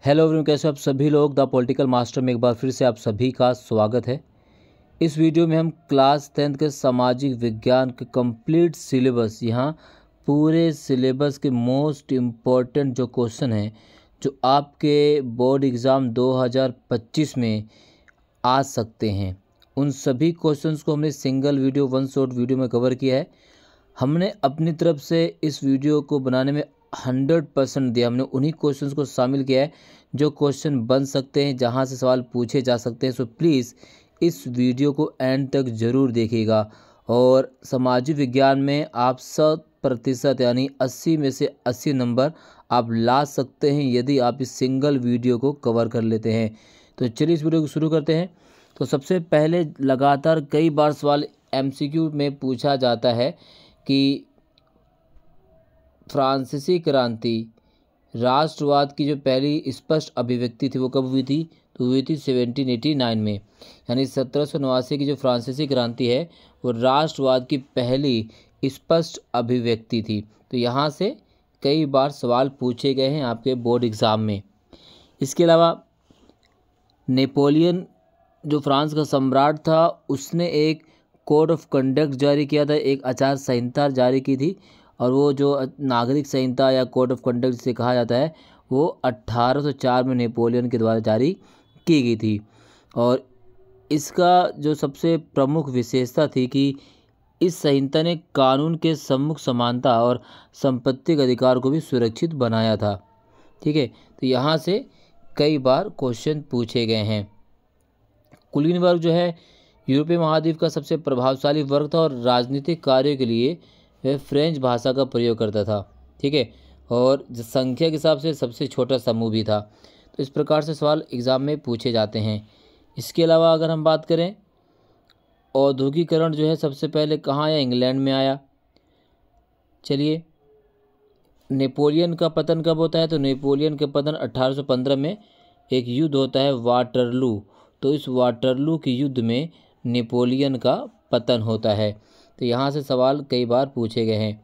Hello everyone, कैसे आप सभी लोग। द पॉलिटिकल मास्टर में एक बार फिर से आप सभी का स्वागत है। इस वीडियो में हम क्लास 10th के सामाजिक विज्ञान के कंप्लीट सिलेबस, यहाँ पूरे सिलेबस के मोस्ट इम्पॉर्टेंट जो क्वेश्चन हैं जो आपके बोर्ड एग्ज़ाम 2025 में आ सकते हैं, उन सभी क्वेश्चंस को हमने single video one shot video में कवर किया है। हमने अपनी तरफ से इस वीडियो को बनाने में 100% दिया। हमने उन्हीं क्वेश्चंस को शामिल किया है जो क्वेश्चन बन सकते हैं, जहां से सवाल पूछे जा सकते हैं। सो प्लीज़ इस वीडियो को एंड तक ज़रूर देखिएगा। और सामाजिक विज्ञान में आप 100% यानी 80 में से 80 नंबर आप ला सकते हैं यदि आप इस सिंगल वीडियो को कवर कर लेते हैं। तो चलिए इस वीडियो को शुरू करते हैं। तो सबसे पहले लगातार कई बार सवाल MCQ में पूछा जाता है कि फ्रांसीसी क्रांति राष्ट्रवाद की जो पहली स्पष्ट अभिव्यक्ति थी वो कब हुई थी? तो हुई थी 1789 में। यानी 1789 की जो फ्रांसीसी क्रांति है वो राष्ट्रवाद की पहली स्पष्ट अभिव्यक्ति थी। तो यहाँ से कई बार सवाल पूछे गए हैं आपके बोर्ड एग्ज़ाम में। इसके अलावा नेपोलियन जो फ्रांस का सम्राट था, उसने एक कोड ऑफ कंडक्ट जारी किया था, एक आचार संहिता जारी की थी। और वो जो नागरिक संहिता या कोड ऑफ कंडक्ट जिसे कहा जाता है वो 1804 में नेपोलियन के द्वारा जारी की गई थी। और इसका जो सबसे प्रमुख विशेषता थी कि इस संहिता ने कानून के सम्मुख समानता और संपत्ति के अधिकार को भी सुरक्षित बनाया था। ठीक है, तो यहाँ से कई बार क्वेश्चन पूछे गए हैं। कुलीन वर्ग जो है यूरोपीय महाद्वीप का सबसे प्रभावशाली वर्ग था और राजनीतिक कार्यों के लिए वह फ्रेंच भाषा का प्रयोग करता था। ठीक है, और संख्या के हिसाब से सबसे छोटा समूह भी था। तो इस प्रकार से सवाल एग्ज़ाम में पूछे जाते हैं। इसके अलावा अगर हम बात करें, औद्योगिकरण जो है सबसे पहले कहाँ आया? इंग्लैंड में आया। चलिए, नेपोलियन का पतन कब होता है? तो नेपोलियन का पतन 1815 में एक युद्ध होता है वाटरलू। तो इस वाटरलू के युद्ध में नेपोलियन का पतन होता है। तो यहाँ से सवाल कई बार पूछे गए हैं।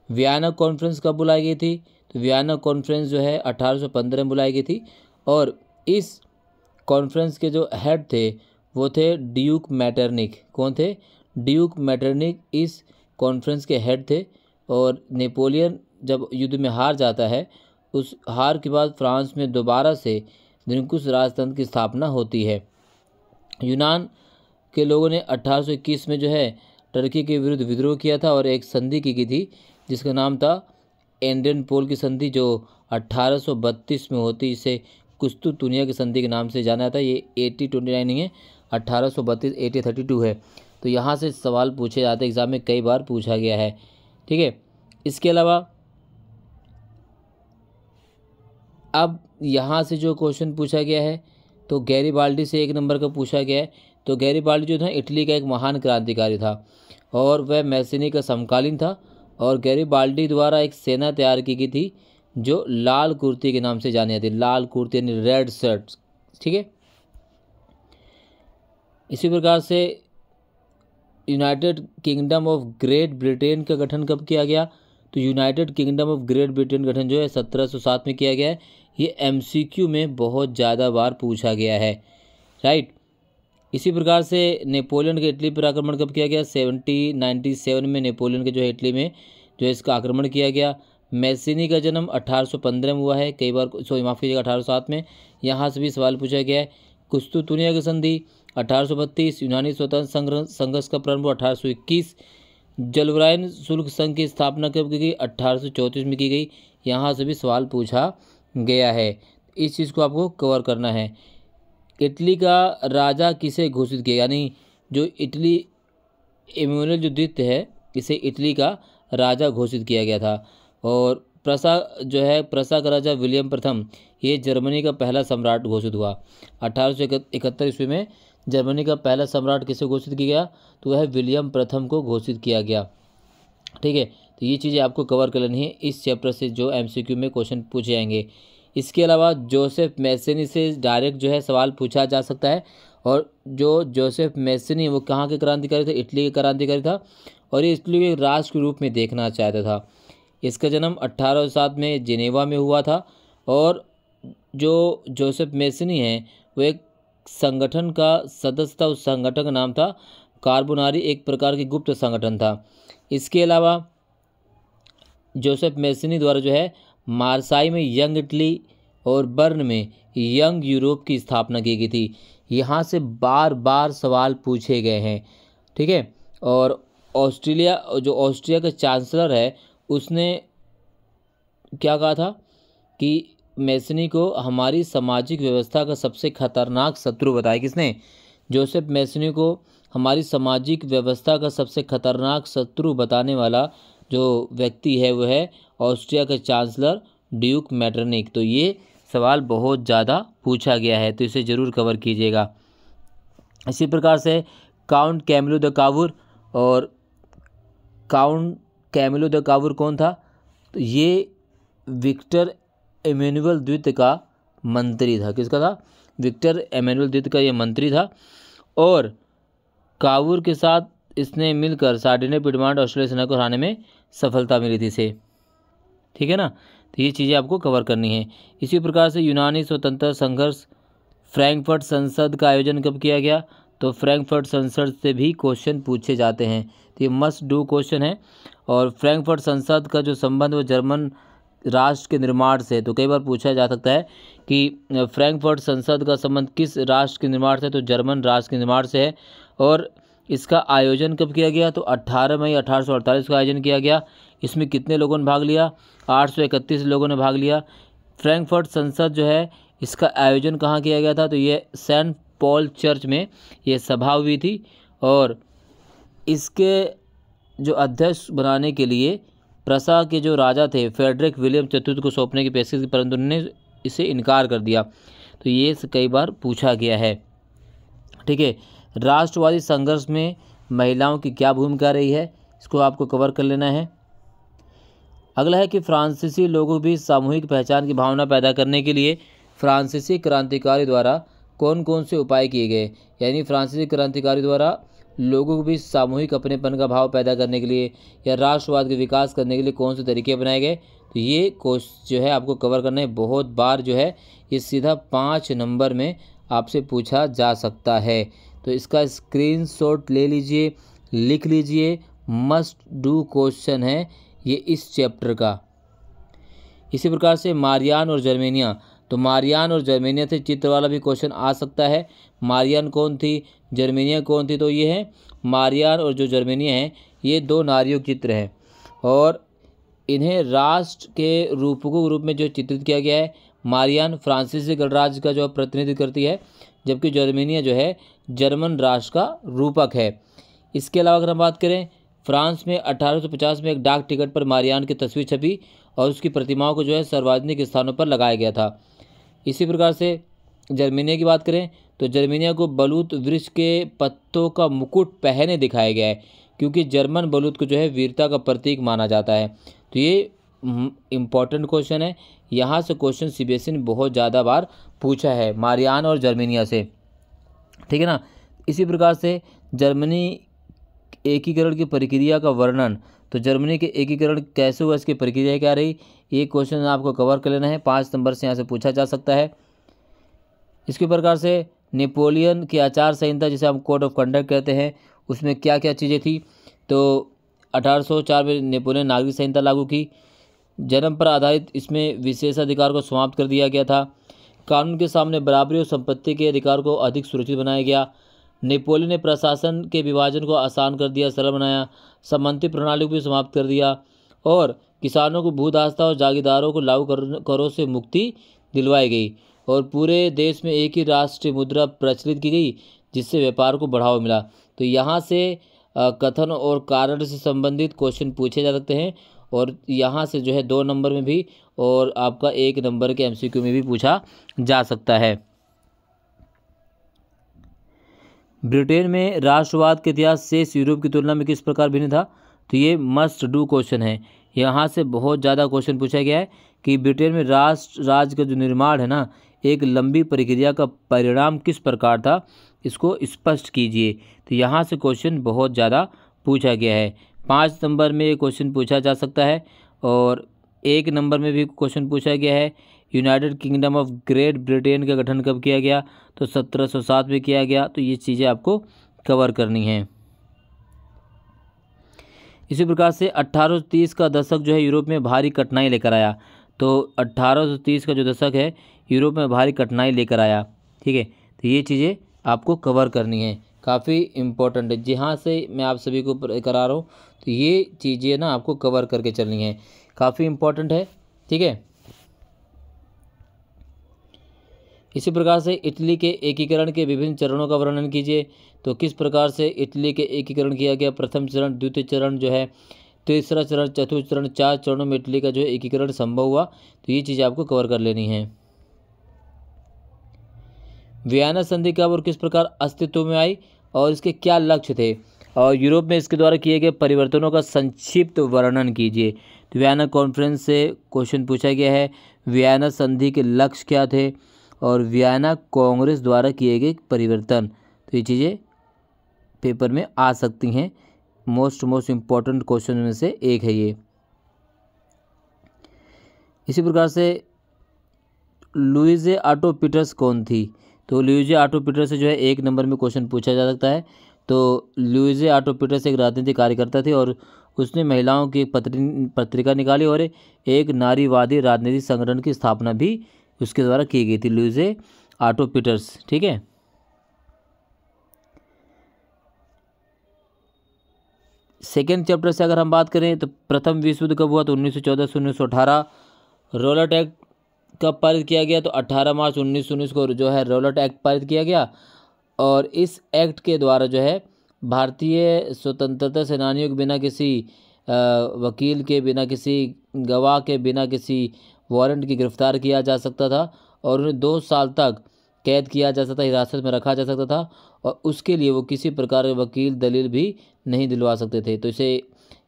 वियना कॉन्फ्रेंस कब बुलाई गई थी? तो वियना कॉन्फ्रेंस जो है 1815 में बुलाई गई थी। और इस कॉन्फ्रेंस के जो हेड थे वो थे ड्यूक मैटरनिक। कौन थे? ड्यूक मैटरनिक इस कॉन्फ्रेंस के हेड थे। और नेपोलियन जब युद्ध में हार जाता है, उस हार के बाद फ्रांस में दोबारा से निरंकुश राजतंत्र की स्थापना होती है। यूनान के लोगों ने 1821 में जो है टर्की के विरुद्ध विद्रोह किया था और एक संधि की गई थी जिसका नाम था एडेनपोल की संधि, जो 1832 में होती। इसे कुस्तुतुनिया की संधि के नाम से जाना जाता है। ये 1829 नहीं है, 1832 1832 है। तो यहाँ से सवाल पूछे जाते हैं, एग्जाम में कई बार पूछा गया है। ठीक है, इसके अलावा अब यहाँ से जो क्वेश्चन पूछा गया है तो गैरीबाल्डी से 1 नंबर का पूछा गया है। तो गैरीबाल्डी जो था इटली का एक महान क्रांतिकारी था और वह मैसिनी का समकालीन था। और गैरीबाल्डी द्वारा एक सेना तैयार की गई थी जो लाल कुर्ती के नाम से जानी जाती है। लाल कुर्ती यानी रेड शर्ट। ठीक है, इसी प्रकार से United kingdom of great Britain का गठन कब किया गया? तो United kingdom of great Britain गठन जो है 1707 में किया गया है। ये MCQ में बहुत ज़्यादा बार पूछा गया है। राइट, इसी प्रकार से नेपोलियन के इटली पर आक्रमण कब किया गया? 1797 में नेपोलियन के जो है इटली में जो है इसका आक्रमण किया गया। मैसिनी का जन्म 1815 में हुआ है। कई बार माफ़ कीजिएगा 1807 में। यहाँ से भी सवाल पूछा गया है। कुस्तुतुनिया की संधि 1832। यूनानी स्वतंत्र संघर्ष का प्रारंभ 1821। जलवरायन शुल्क संघ की स्थापना कब की गई? 1834 में की गई। यहाँ से भी सवाल पूछा गया है। इस चीज़ को आपको कवर करना है। इटली का राजा किसे घोषित किया? यानी जो इटली इमैनुअल जो द्वितीय है इसे इटली का राजा घोषित किया गया था। और प्रसा का राजा विलियम प्रथम ये जर्मनी का पहला सम्राट घोषित हुआ। 1871 ईस्वी में जर्मनी का पहला सम्राट किसे घोषित किया गया? तो वह विलियम प्रथम को घोषित किया गया। ठीक है, तो ये चीज़ें आपको कवर कर लेनी है इस चैप्टर से जो MCQ में क्वेश्चन पूछे जाएंगे। इसके अलावा जोसेफ मैसेनी से डायरेक्ट जो है सवाल पूछा जा सकता है। और जो जोसेफ मैसेनी वो कहाँ के क्रांतिकारी थे? इटली के क्रांतिकारी था और ये इटली के राष्ट्र के रूप में देखना चाहता था। इसका जन्म 1807 में जिनेवा में हुआ था। और जो जोसेफ मेसनी है वो एक संगठन का सदस्य था। उस संगठन का नाम था कार्बोनारी, एक प्रकार की गुप्त संगठन था। इसके अलावा जोसेफ मेसनी द्वारा जो है मार्साई में यंग इटली और बर्न में यंग यूरोप की स्थापना की गई थी। यहाँ से बार बार सवाल पूछे गए हैं, ठीक है। और ऑस्ट्रिया का चांसलर है उसने क्या कहा था कि मेसनी को हमारी सामाजिक व्यवस्था का सबसे खतरनाक शत्रु बताया। किसने? जोसेफ मेसनी को हमारी सामाजिक व्यवस्था का सबसे खतरनाक शत्रु बताने वाला जो व्यक्ति है वो है ऑस्ट्रिया के चांसलर ड्यूक मेटरनिक। तो ये सवाल बहुत ज़्यादा पूछा गया है, तो इसे ज़रूर कवर कीजिएगा। इसी प्रकार से काउंट कैमिलो द कावुर, और काउंट कैमिलो द कावुर कौन था? तो ये विक्टर एमेनुअल द्वितीय का मंत्री था। किसका था? विक्टर एमेनुअल द्वितीय का ये मंत्री था। और कावुर के साथ इसने मिलकर सार्डिनिया पिडमांट ऑस्ट्रेलिया सेना को हराने में सफलता मिली थी इसे, ठीक है ना। तो ये चीज़ें आपको कवर करनी है। इसी प्रकार से यूनानी स्वतंत्रता संघर्ष फ्रैंकफर्ट संसद का आयोजन कब किया गया? तो फ्रैंकफर्ट संसद से भी क्वेश्चन पूछे जाते हैं, तो ये मस्ट डू क्वेश्चन है। और फ्रैंकफर्ट संसद का जो संबंध वो जर्मन राष्ट्र के निर्माण से, तो कई बार पूछा जा सकता है कि फ्रैंकफर्ट संसद का संबंध किस राष्ट्र के निर्माण से? तो जर्मन राष्ट्र के निर्माण से है। और इसका आयोजन कब किया गया? तो 18 मई 1848 का आयोजन किया गया। इसमें कितने लोगों ने भाग लिया? 831 लोगों ने भाग लिया। फ्रैंकफर्ट संसद जो है इसका आयोजन कहाँ किया गया था? तो ये सेंट पॉल चर्च में ये सभा हुई थी। और इसके जो अध्यक्ष बनाने के लिए प्रसा के जो राजा थे फ्रेडरिक विलियम चतुर्थ को सौंपने की पेशकश की, परंतु उन्होंने इसे इनकार कर दिया। तो ये कई बार पूछा गया है, ठीक है। राष्ट्रवादी संघर्ष में महिलाओं की क्या भूमिका रही है, इसको आपको कवर कर लेना है। अगला है कि फ्रांसीसी लोगों की सामूहिक पहचान की भावना पैदा करने के लिए फ्रांसीसी क्रांतिकारी द्वारा कौन कौन से उपाय किए गए। यानी फ्रांसीसी क्रांतिकारी द्वारा लोगों को भी सामूहिक अपनेपन का भाव पैदा करने के लिए या राष्ट्रवाद के विकास करने के लिए कौन से तरीके बनाए गए। तो ये क्वेश्चन जो है आपको कवर करना है। बहुत बार जो है ये सीधा 5 नंबर में आपसे पूछा जा सकता है, तो इसका स्क्रीनशॉट ले लीजिए, लिख लीजिए। मस्ट डू क्वेश्चन है ये इस चैप्टर का। इसी प्रकार से मारियान और जर्मेनिया, तो मारियान और जर्मेनिया से चित्र वाला भी क्वेश्चन आ सकता है। मारियान कौन थी, जर्मेनिया कौन थी? तो ये है मारियान और जो जर्मेनिया है ये 2 नारियों के चित्र हैं, और इन्हें राष्ट्र के रूपकों के रूप में जो चित्रित किया गया है। मारियान फ्रांसीसी गणराज्य का जो प्रतिनिधित्व करती है, जबकि जर्मेनिया जो है जर्मन राष्ट्र का रूपक है। इसके अलावा अगर हम बात करें, फ्रांस में 1850 में एक डाक टिकट पर मारियान की तस्वीर छपी और उसकी प्रतिमाओं को जो है सार्वजनिक स्थानों पर लगाया गया था। इसी प्रकार से जर्मेनिया की बात करें तो जर्मेनिया को बलूत वृक्ष के पत्तों का मुकुट पहने दिखाया गया है, क्योंकि जर्मन बलूत को जो है वीरता का प्रतीक माना जाता है। तो ये इम्पॉर्टेंट क्वेश्चन है, यहाँ से क्वेश्चन सीबीएसई ने बहुत ज़्यादा बार पूछा है मारियान और जर्मेनिया से, ठीक है ना। इसी प्रकार से जर्मनी एकीकरण की प्रक्रिया का वर्णन, तो जर्मनी के एकीकरण कैसे हुआ, इसकी प्रक्रिया क्या रही, ये क्वेश्चन आपको कवर कर लेना है। 5 नंबर से यहाँ से पूछा जा सकता है। इसके प्रकार से नेपोलियन की आचार संहिता जिसे हम कोड ऑफ कंडक्ट कहते हैं, उसमें क्या क्या चीज़ें थी। तो 1804 में नेपोलियन नागरिक संहिता लागू की। जन्म पर आधारित इसमें विशेषाधिकार को समाप्त कर दिया गया था। कानून के सामने बराबरी और संपत्ति के अधिकार को अधिक सुरक्षित बनाया गया। नेपोलियन ने प्रशासन के विभाजन को आसान कर दिया, सरल बनाया। सामंती प्रणाली को भी समाप्त कर दिया और किसानों को भूदास्ता और जागीरदारों को लागू करों से मुक्ति दिलवाई गई। और पूरे देश में एक ही राष्ट्रीय मुद्रा प्रचलित की गई, जिससे व्यापार को बढ़ावा मिला। तो यहाँ से कथन और कारण से संबंधित क्वेश्चन पूछे जा सकते हैं, और यहाँ से जो है 2 नंबर में भी और आपका 1 नंबर के एमसीक्यू में भी पूछा जा सकता है। ब्रिटेन में राष्ट्रवाद के इतिहास शेष यूरोप की तुलना में किस प्रकार भिन्न था। तो ये मस्ट डू क्वेश्चन है, यहाँ से बहुत ज़्यादा क्वेश्चन पूछा गया है कि ब्रिटेन में राष्ट्र राज्य का जो निर्माण है ना, एक लंबी प्रक्रिया का परिणाम किस प्रकार था, इसको स्पष्ट कीजिए। तो यहाँ से क्वेश्चन बहुत ज़्यादा पूछा गया है। 5 नंबर में ये क्वेश्चन पूछा जा सकता है और 1 नंबर में भी क्वेश्चन पूछा गया है। United kingdom of great Britain का गठन कब किया गया, तो 1707 में किया गया। तो ये चीज़ें आपको कवर करनी है। इसी प्रकार से 1830 का दशक जो है यूरोप में भारी कठिनाई लेकर आया। तो 1830 का जो दशक है यूरोप में भारी कठिनाई लेकर आया। ठीक है, तो ये चीज़ें आपको कवर करनी है, काफ़ी इम्पोर्टेंट है। जहाँ से मैं आप सभी को करा रहा हूँ तो ये चीज़ें ना आपको कवर करके चलनी है, काफ़ी इम्पोर्टेंट है। ठीक है, इसी प्रकार से इटली के एकीकरण के विभिन्न चरणों का वर्णन कीजिए। तो किस प्रकार से इटली के एकीकरण किया गया, प्रथम चरण, द्वितीय चरण जो है, तीसरा चरण, चतुर्थ चरण, 4 चरणों में इटली का जो है एकीकरण संभव हुआ। तो ये चीज़ें आपको कवर कर लेनी है। वियना संधि कब और किस प्रकार अस्तित्व में आई और इसके क्या लक्ष्य थे, और यूरोप में इसके द्वारा किए गए परिवर्तनों का संक्षिप्त वर्णन कीजिए। तो वियना कॉन्फ्रेंस से क्वेश्चन पूछा गया है, वियना संधि के लक्ष्य क्या थे और वियना कांग्रेस द्वारा किए गए परिवर्तन। तो ये चीज़ें पेपर में आ सकती हैं, मोस्ट इम्पॉर्टेंट क्वेश्चन में से एक है ये। इसी प्रकार से लुइजे ऑटो पीटर्स कौन थी, तो लुइजे ऑटो पीटर्स से जो है 1 नंबर में क्वेश्चन पूछा जा सकता है। तो लुइजे ऑटो पीटर्स एक राजनीतिक कार्यकर्ता थे और उसने महिलाओं की एक पत्रिका निकाली और एक नारीवादी राजनीतिक संगठन की स्थापना भी उसके द्वारा की गई थी, लुइजे ऑटो पीटर्स। ठीक है, सेकेंड चैप्टर से अगर हम बात करें तो प्रथम विश्व युद्ध कब हुआ, तो 1914 से 1918। रोलट एक्ट कब पारित किया गया, तो 18 मार्च 1919 को जो है रोलट एक्ट पारित किया गया। और इस एक्ट के द्वारा जो है भारतीय स्वतंत्रता सेनानियों के बिना किसी वकील के, बिना किसी गवाह के, बिना किसी वारंट की गिरफ्तार किया जा सकता था और उन्हें 2 साल तक कैद किया जा सकता, हिरासत में रखा जा सकता था और उसके लिए वो किसी प्रकार के वकील दलील भी नहीं दिलवा सकते थे। तो इसे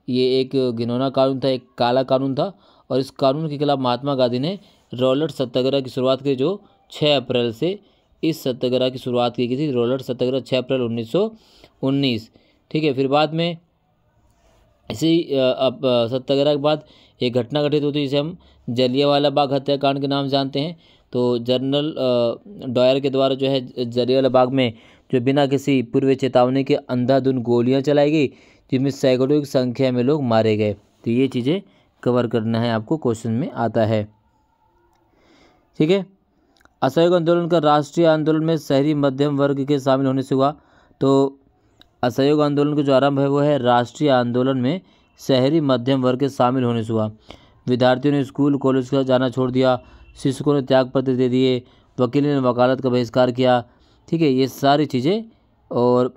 ये एक घिनौना कानून था, एक काला कानून था और इस कानून के खिलाफ महात्मा गांधी ने रोलट सत्याग्रह की शुरुआत की, जो 6 अप्रैल से इस सत्याग्रह की शुरुआत की गई थी। रोलट सत्याग्रह 6 अप्रैल 1919। ठीक है, फिर बाद में इसी सत्याग्रह के बाद एक घटना घटित होती है जिसे हम जलियांवाला बाग हत्याकांड के नाम से जानते हैं। तो जनरल डायर के द्वारा जो है जलियांवाला बाग में जो बिना किसी पूर्व चेतावनी के अंधाधुंध गोलियां चलाई गई, जिसमें सैकड़ों की संख्या में लोग मारे गए। तो ये चीज़ें कवर करना है आपको, क्वेश्चन में आता है। ठीक है, असहयोग आंदोलन का राष्ट्रीय आंदोलन में शहरी मध्यम वर्ग के शामिल होने से हुआ। तो असहयोग आंदोलन का जो आरंभ है वो है राष्ट्रीय आंदोलन में शहरी मध्यम वर्ग के शामिल होने से हुआ। विद्यार्थियों ने स्कूल कॉलेज का जाना छोड़ दिया, शिक्षकों ने त्यागपत्र दे दिए, वकीलों ने वकालत का बहिष्कार किया। ठीक है, ये सारी चीज़ें, और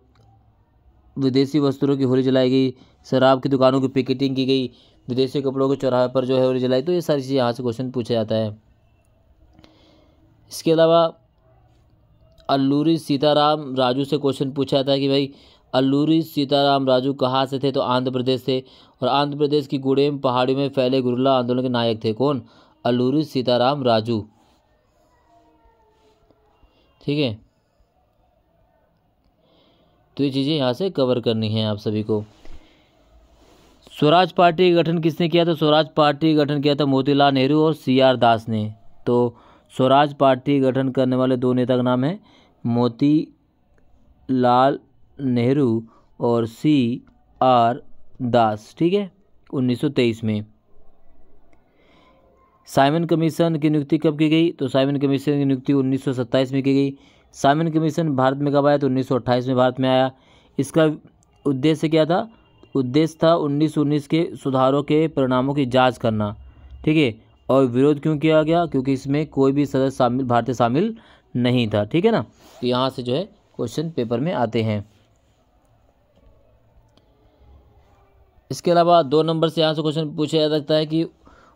विदेशी वस्त्रों की होली जलाई गई, शराब की दुकानों की पिकेटिंग की गई, विदेशी कपड़ों के चौराहे पर जो है होली जलाई। तो ये सारी चीज़ें यहाँ से क्वेश्चन पूछा जाता है। इसके अलावा अल्लूरी सीताराम राजू से क्वेश्चन पूछा जाता है कि भाई अल्लूरी सीताराम राजू कहाँ से थे, तो आंध्र प्रदेश से, और आंध्र प्रदेश की गुडेम पहाड़ी में फैले गुरिल्ला आंदोलन के नायक थे। कौन? अल्लूरी सीताराम राजू। ठीक है, तो ये चीज़ें यहाँ से कवर करनी है आप सभी को। स्वराज पार्टी का गठन किसने किया, तो स्वराज पार्टी का गठन किया था मोतीलाल नेहरू और CR दास ने। तो स्वराज पार्टी गठन करने वाले 2 नेता का नाम है मोतीलाल नेहरू और CR दास। ठीक है, 1923 में। साइमन कमीशन की नियुक्ति कब की गई, तो साइमन कमीशन की नियुक्ति 1927 में की गई। साइमन कमीशन भारत में कब आया, तो 1928 में भारत में आया। इसका उद्देश्य क्या था, उद्देश्य था 1919 के सुधारों के परिणामों की जांच करना। ठीक है, और विरोध क्यों किया गया, क्योंकि इसमें कोई भी सदस्य भारतीय शामिल नहीं था। ठीक है ना, तो यहाँ से जो है क्वेश्चन पेपर में आते हैं। इसके अलावा 2 नंबर से यहाँ से क्वेश्चन पूछा जा सकता है कि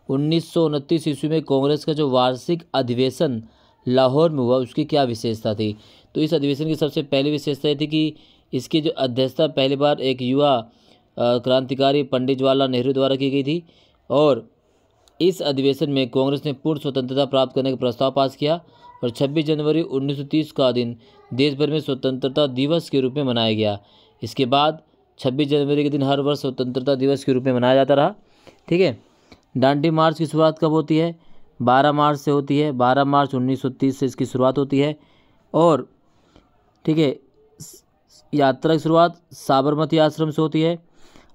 1929 ईस्वी में कांग्रेस का जो वार्षिक अधिवेशन लाहौर में हुआ उसकी क्या विशेषता थी। तो इस अधिवेशन की सबसे पहली विशेषता ये थी कि इसकी जो अध्यक्षता पहली बार एक युवा क्रांतिकारी पंडित जवाहरलाल नेहरू द्वारा की गई थी और इस अधिवेशन में कांग्रेस ने पूर्ण स्वतंत्रता प्राप्त करने का प्रस्ताव पास किया और 26 जनवरी 1930 का दिन देश भर में स्वतंत्रता दिवस के रूप में मनाया गया। इसके बाद 26 जनवरी के दिन हर वर्ष स्वतंत्रता दिवस के रूप में मनाया जाता रहा। ठीक है, दांडी मार्च की शुरुआत कब होती है, 12 मार्च से होती है, 12 मार्च 1930 से इसकी शुरुआत होती है। और ठीक है, यात्रा की शुरुआत साबरमती आश्रम से होती है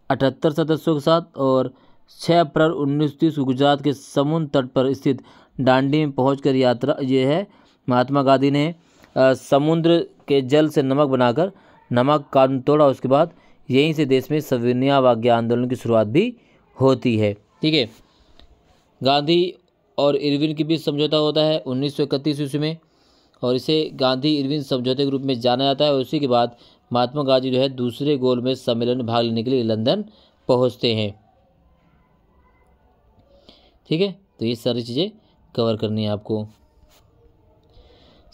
78 सदस्यों के साथ, और 6 अप्रैल 1930 को गुजरात के समुद्र तट पर स्थित दांडी में पहुंचकर यात्रा ये है महात्मा गांधी ने समुद्र के जल से नमक बनाकर नमक कानून तोड़ा। उसके बाद यहीं से देश में सविनय अवज्ञा आंदोलन की शुरुआत भी होती है। ठीक है, गांधी और इरविन के बीच समझौता होता है 1931 ईस्वी में, और इसे गांधी इरविन समझौते के रूप में जाना जाता है। और उसी के बाद महात्मा गांधी जो है दूसरे गोलमेज सम्मेलन में भाग लेने के लिए लंदन पहुंचते हैं। ठीक है, तो ये सारी चीज़ें कवर करनी है आपको।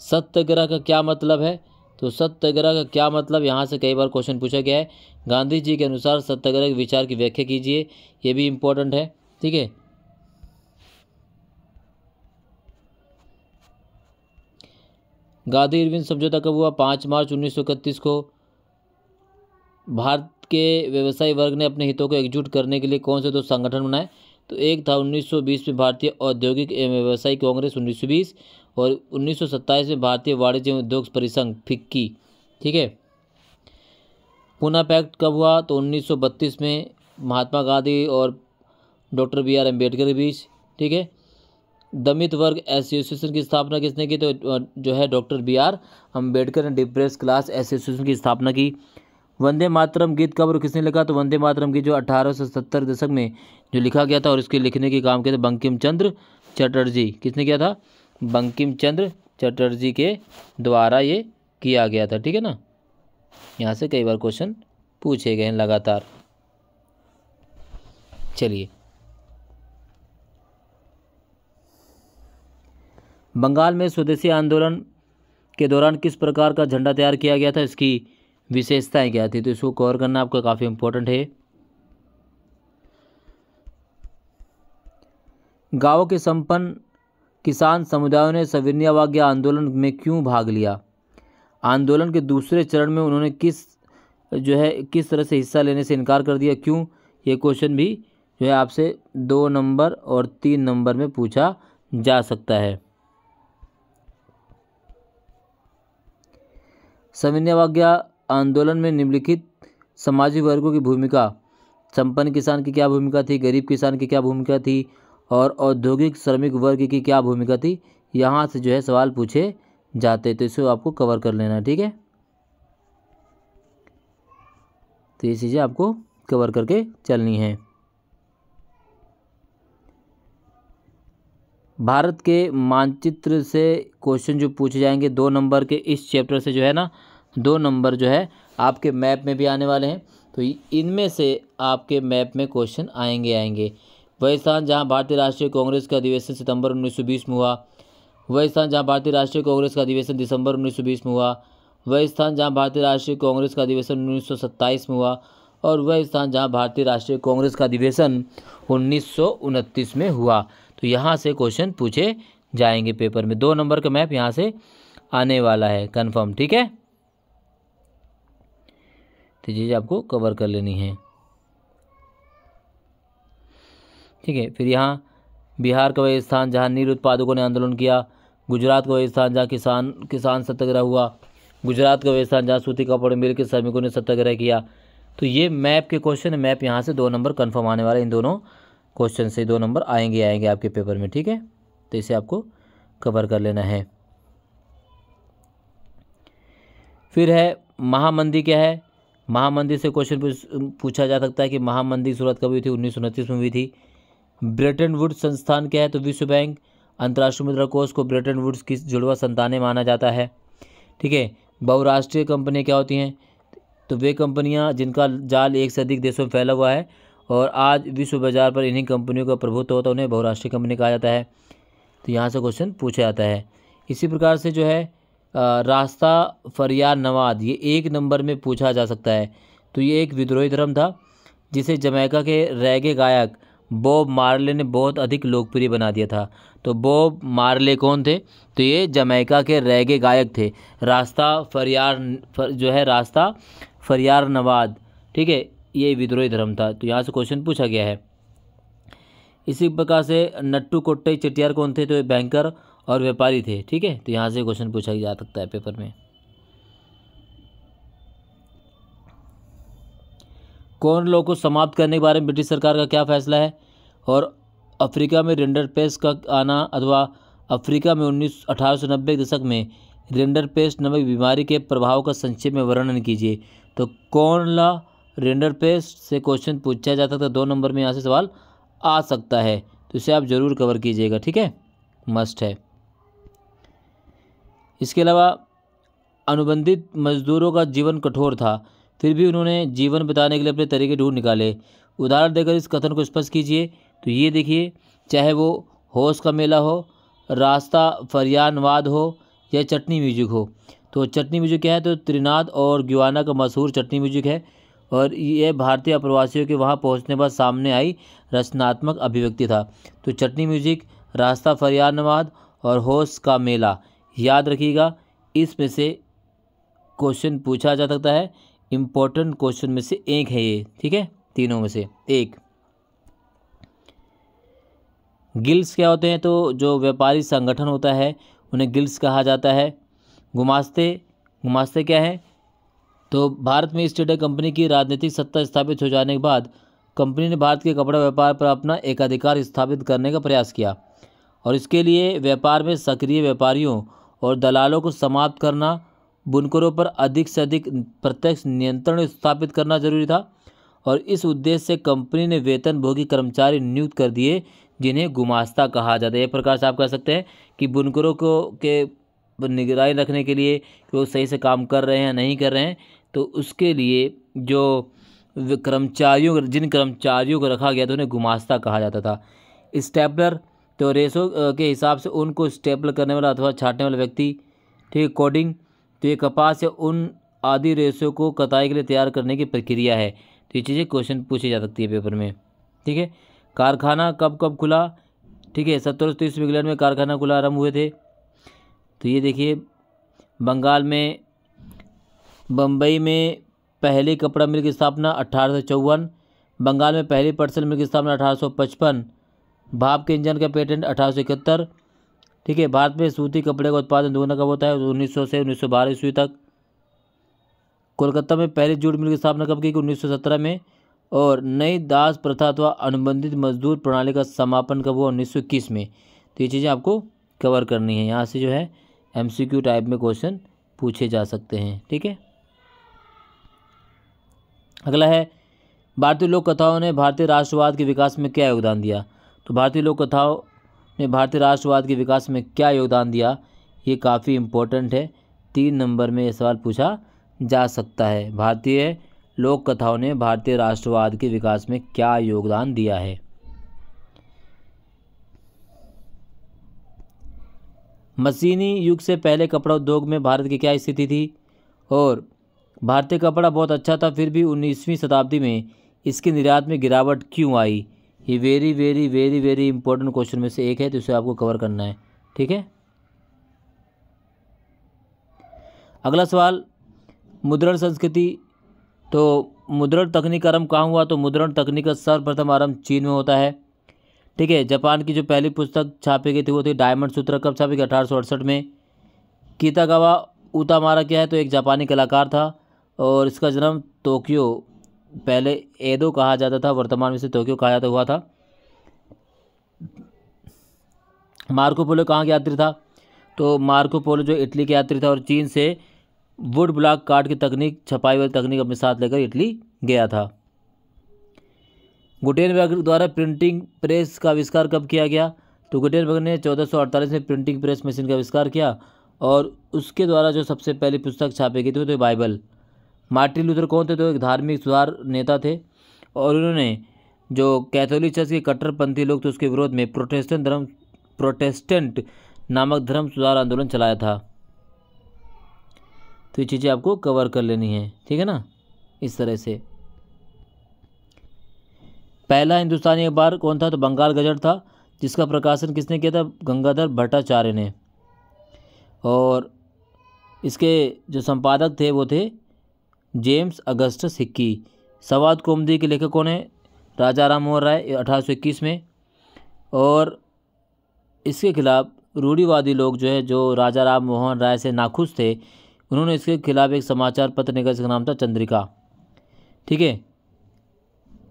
सत्याग्रह का क्या मतलब है? तो सत्याग्रह का क्या मतलब, यहाँ से कई बार क्वेश्चन पूछा गया है। गांधी जी के अनुसार सत्याग्रह के विचार की व्याख्या कीजिए, ये भी इम्पोर्टेंट है। ठीक है, गांधी इरविन समझौता कब हुआ? 5 मार्च 1931 को। भारत के व्यवसायी वर्ग ने अपने हितों को एकजुट करने के लिए कौन से दो संगठन बनाए? तो एक था 1920 में भारतीय औद्योगिक एवं व्यवसायी कांग्रेस 1920, और 1927 में भारतीय वाणिज्य एवं उद्योग परिसंघ फिक्की। ठीक है, पूना पैक्ट कब हुआ? तो 1932 में महात्मा गांधी और डॉक्टर बी आर अम्बेडकर के बीच। ठीक है, दलित वर्ग एसोसिएशन की स्थापना किसने की? तो जो है डॉक्टर बी आर अम्बेडकर ने डिप्रेस क्लास एसोसिएशन की स्थापना की। वंदे मातरम गीत कब और किसने लिखा? तो वंदे मातरम गीत जो 1870 दशक में जो लिखा गया था, और इसके लिखने के काम किया था बंकिम चंद्र चटर्जी। किसने किया था? बंकिम चंद्र चटर्जी के द्वारा ये किया गया था। ठीक है ना, यहाँ से कई बार क्वेश्चन पूछे गए हैं लगातार। चलिए, बंगाल में स्वदेशी आंदोलन के दौरान किस प्रकार का झंडा तैयार किया गया था? इसकी विशेषताएं क्या थी? तो इसको कवर करना आपका काफ़ी इम्पोर्टेंट है। गांवों के संपन्न किसान समुदायों ने सविनय अवज्ञा आंदोलन में क्यों भाग लिया? आंदोलन के दूसरे चरण में उन्होंने किस तरह से हिस्सा लेने से इनकार कर दिया, क्यों? ये क्वेश्चन भी जो है आपसे 2 नंबर और 3 नंबर में पूछा जा सकता है। सविनय अवज्ञा आंदोलन में निम्नलिखित सामाजिक वर्गों की भूमिका, संपन्न किसान की क्या भूमिका थी, गरीब किसान की क्या भूमिका थी, और औद्योगिक श्रमिक वर्ग की क्या भूमिका थी? यहाँ से जो है सवाल पूछे जाते, तो इसे आपको कवर कर लेना। ठीक है, तो ये चीज़ें आपको कवर करके चलनी है। भारत के मानचित्र से क्वेश्चन जो पूछे जाएंगे 2 नंबर के इस चैप्टर से जो है ना, 2 नंबर जो है आपके मैप में भी आने वाले हैं। तो इनमें से आपके मैप में क्वेश्चन आएंगे। वह स्थान जहां भारतीय राष्ट्रीय कांग्रेस का अधिवेशन सितंबर 1920 में हुआ, वह स्थान जहां भारतीय राष्ट्रीय कांग्रेस का अधिवेशन दिसंबर 1920 में हुआ, वह स्थान जहां भारतीय राष्ट्रीय कांग्रेस का अधिवेशन 1927 में हुआ, और वह स्थान जहां भारतीय राष्ट्रीय कांग्रेस का अधिवेशन 1929 में हुआ। तो यहाँ से क्वेश्चन पूछे जाएंगे पेपर में। 2 नंबर का मैप यहाँ से आने वाला है कंफर्म। ठीक है, तो चीज़ आपको कवर कर लेनी है। ठीक है, फिर यहाँ बिहार का वह स्थान जहाँ नील उत्पादकों ने आंदोलन किया, गुजरात का वह स्थान जहाँ किसान सत्याग्रह हुआ, गुजरात का वह स्थान जहाँ सूती कपड़े मिल के श्रमिकों ने सत्याग्रह किया। तो ये मैप के क्वेश्चन है, मैप यहाँ से 2 नंबर कन्फर्म आने वाले, इन दोनों क्वेश्चन से 2 नंबर आएंगे आपके पेपर में। ठीक है, तो इसे आपको कवर कर लेना है। फिर है महामंदी क्या है? महामंदी से क्वेश्चन पूछा जा सकता है कि महामंदी की शुरुआत कब हुई थी? 1929 में हुई थी। ब्रेटन वुड्स संस्थान क्या है? तो विश्व बैंक अंतर्राष्ट्रीय मुद्रा कोष को ब्रेटन वुड्स की जुड़वा संतानें माना जाता है। ठीक है, बहुराष्ट्रीय कंपनियां क्या होती हैं? तो वे कंपनियां जिनका जाल एक से अधिक देशों में फैला हुआ है और आज विश्व बाजार पर इन्हीं कंपनियों का प्रभुत्व होता है, उन्हें बहुराष्ट्रीय कंपनी कहा जाता है। तो यहाँ से क्वेश्चन पूछा जाता है। इसी प्रकार से जो है रास्ता फरियार नवाद, ये 1 नंबर में पूछा जा सकता है। तो ये एक विद्रोही धर्म था जिसे जमैका के रैगे गायक बॉब मार्ले ने बहुत अधिक लोकप्रिय बना दिया था। तो बॉब मार्ले कौन थे? तो ये जमैका के रैगे गायक थे। रास्ता फरियार नवाद, ठीक है, ये विद्रोही धर्म था। तो यहाँ से क्वेश्चन पूछा गया है। इसी प्रकार से नट्टू कोट्टई चेट्टियार कौन थे? तो ये बैंकर और व्यापारी थे। ठीक है, तो यहाँ से क्वेश्चन पूछा जा सकता है पेपर में। कॉर्न लॉ को समाप्त करने के बारे में ब्रिटिश सरकार का क्या फैसला है? और अफ्रीका में रिंडरपेस्ट का आना अथवा अफ्रीका में 1890 के दशक में रिंडरपेस्ट नामक बीमारी के प्रभाव का संक्षेप में वर्णन कीजिए। तो कॉर्न लॉ रिंडरपेस्ट से क्वेश्चन पूछा जा सकता है, 2 नंबर में यहाँ से सवाल आ सकता है, तो इसे आप जरूर कवर कीजिएगा। ठीक है, मस्ट है। इसके अलावा अनुबंधित मजदूरों का जीवन कठोर था, फिर भी उन्होंने जीवन बिताने के लिए अपने तरीके ढूंढ निकाले। उदाहरण देकर इस कथन को स्पष्ट कीजिए। तो ये देखिए, चाहे वो होश का मेला हो, रास्ता फरियानवाद हो या चटनी म्यूजिक हो। तो चटनी म्यूजिक क्या है? तो त्रिनाद और ग्याना का मशहूर चटनी म्यूजिक है, और ये भारतीय अप्रवासियों के वहाँ पहुँचने बाद सामने आई रचनात्मक अभिव्यक्ति था। तो चटनी म्यूजिक, रास्ता फरियानवाद और होश का मेला याद रखिएगा, इसमें से क्वेश्चन पूछा जा सकता है। इम्पोर्टेंट क्वेश्चन में से एक है ये। ठीक है, तीनों में से एक। गिल्ड्स क्या होते हैं? तो जो व्यापारी संगठन होता है उन्हें गिल्ड्स कहा जाता है। गुमास्ते क्या है? तो भारत में ईस्ट इंडिया कंपनी की राजनीतिक सत्ता स्थापित हो जाने के बाद कंपनी ने भारत के कपड़ा व्यापार पर अपना एकाधिकार स्थापित करने का प्रयास किया, और इसके लिए व्यापार में सक्रिय व्यापारियों और दलालों को समाप्त करना, बुनकरों पर अधिक से अधिक प्रत्यक्ष नियंत्रण स्थापित करना जरूरी था, और इस उद्देश्य से कंपनी ने वेतनभोगी कर्मचारी नियुक्त कर दिए जिन्हें गुमास्ता कहा जाता है। एक प्रकार से आप कह सकते हैं कि बुनकरों को के निगरानी रखने के लिए कि वो सही से काम कर रहे हैं या नहीं कर रहे हैं, तो उसके लिए जो जिन कर्मचारियों को रखा गया था उन्हें गुमास्ता कहा जाता था। स्टेपलर, तो रेशो के हिसाब से उनको स्टेपल करने वाला अथवा छाटने वाला व्यक्ति। ठीक है, कोडिंग, तो ये कपास या उन आदि रेशों को कताई के लिए तैयार करने की प्रक्रिया है। तो ये चीज़ें क्वेश्चन पूछी जा सकती है पेपर में। ठीक है, कारखाना कब कब खुला? ठीक है, 1730 में इंग्लैंड में कारखाना खुला आरंभ हुए थे। तो ये देखिए, बंगाल में बम्बई में पहली कपड़ा मिल की स्थापना 1854, बंगाल में पहली पटसन मिल की स्थापना 1855, भाप के इंजन का पेटेंट 1871। ठीक है, भारत में सूती कपड़े का उत्पादन दोगुना कब होता है? 1900 से 1912 ईस्वी तक। कोलकाता में पहली जूट मिल की स्थापना कब की? 1917 में। और नई दास प्रथा अथवा अनुबंधित मजदूर प्रणाली का समापन कब हुआ? 1921 में। तो ये चीज़ें आपको कवर करनी है। यहाँ से जो है MCQ टाइप में क्वेश्चन पूछे जा सकते हैं। ठीक है, अगला है, भारतीय लोक कथाओं ने भारतीय राष्ट्रवाद के विकास में क्या योगदान दिया? तो भारतीय लोक कथाओं ने भारतीय राष्ट्रवाद के विकास में क्या योगदान दिया? ये काफ़ी इम्पोर्टेंट है, 3 नंबर में ये सवाल पूछा जा सकता है। भारतीय लोक कथाओं ने भारतीय राष्ट्रवाद के विकास में क्या योगदान दिया है? मशीनी युग से पहले कपड़ा उद्योग में भारत की क्या स्थिति थी? और भारतीय कपड़ा बहुत अच्छा था, फिर भी 19वीं शताब्दी में इसके निर्यात में गिरावट क्यों आई? ये very very very very important question में से एक है, तो इसे आपको कवर करना है। ठीक है, अगला सवाल, मुद्रण संस्कृति। तो मुद्रण तकनीक का आरंभ कहाँ हुआ? तो मुद्रण तकनीक का सर्वप्रथम आरंभ चीन में होता है। ठीक है, जापान की जो पहली पुस्तक छापी गई थी वो थी डायमंड सूत्र, कब छापी गई? 1868 में। कितागावा उतामारा क्या है? तो एक जापानी कलाकार था, और इसका जन्म टोक्यो, पहले एदो कहा जाता था, वर्तमान में से टोक्यो कहा जाता हुआ था। मार्को पोलो कहाँ का यात्री था? तो मार्को पोलो जो इटली के यात्री था, और चीन से वुड ब्लॉक कार्ड की तकनीक, छपाई वाली तकनीक अपने साथ लेकर इटली गया था। गुटेनबर्ग द्वारा प्रिंटिंग प्रेस का आविष्कार कब किया गया? तो गुटेनबर्ग ने 1448 में प्रिंटिंग प्रेस मशीन का आविष्कार किया, और उसके द्वारा जो सबसे पहली पुस्तक छापी गई थी वो तो बाइबल। मार्टिन लूथर कौन थे? तो एक धार्मिक सुधार नेता थे, और उन्होंने जो कैथोलिक चर्च के कट्टरपंथी लोग थे उसके विरोध में प्रोटेस्टेंट नामक धर्म सुधार आंदोलन चलाया था। तो ये चीज़ें आपको कवर कर लेनी है। ठीक है ना, इस तरह से। पहला हिंदुस्तानी अखबार कौन था? तो बंगाल गजट था, जिसका प्रकाशन किसने किया था? गंगाधर भट्टाचार्य ने। और इसके जो संपादक थे वो थे जेम्स अगस्टस हिक्की। संवाद कौमुदी के लेखक कौन है? राजा राम मोहन राय, 1821 में। और इसके खिलाफ रूढ़िवादी लोग जो है, जो राजा राम मोहन राय से नाखुश थे, उन्होंने इसके खिलाफ एक समाचार पत्र निकाला जिसका नाम था चंद्रिका। ठीक है।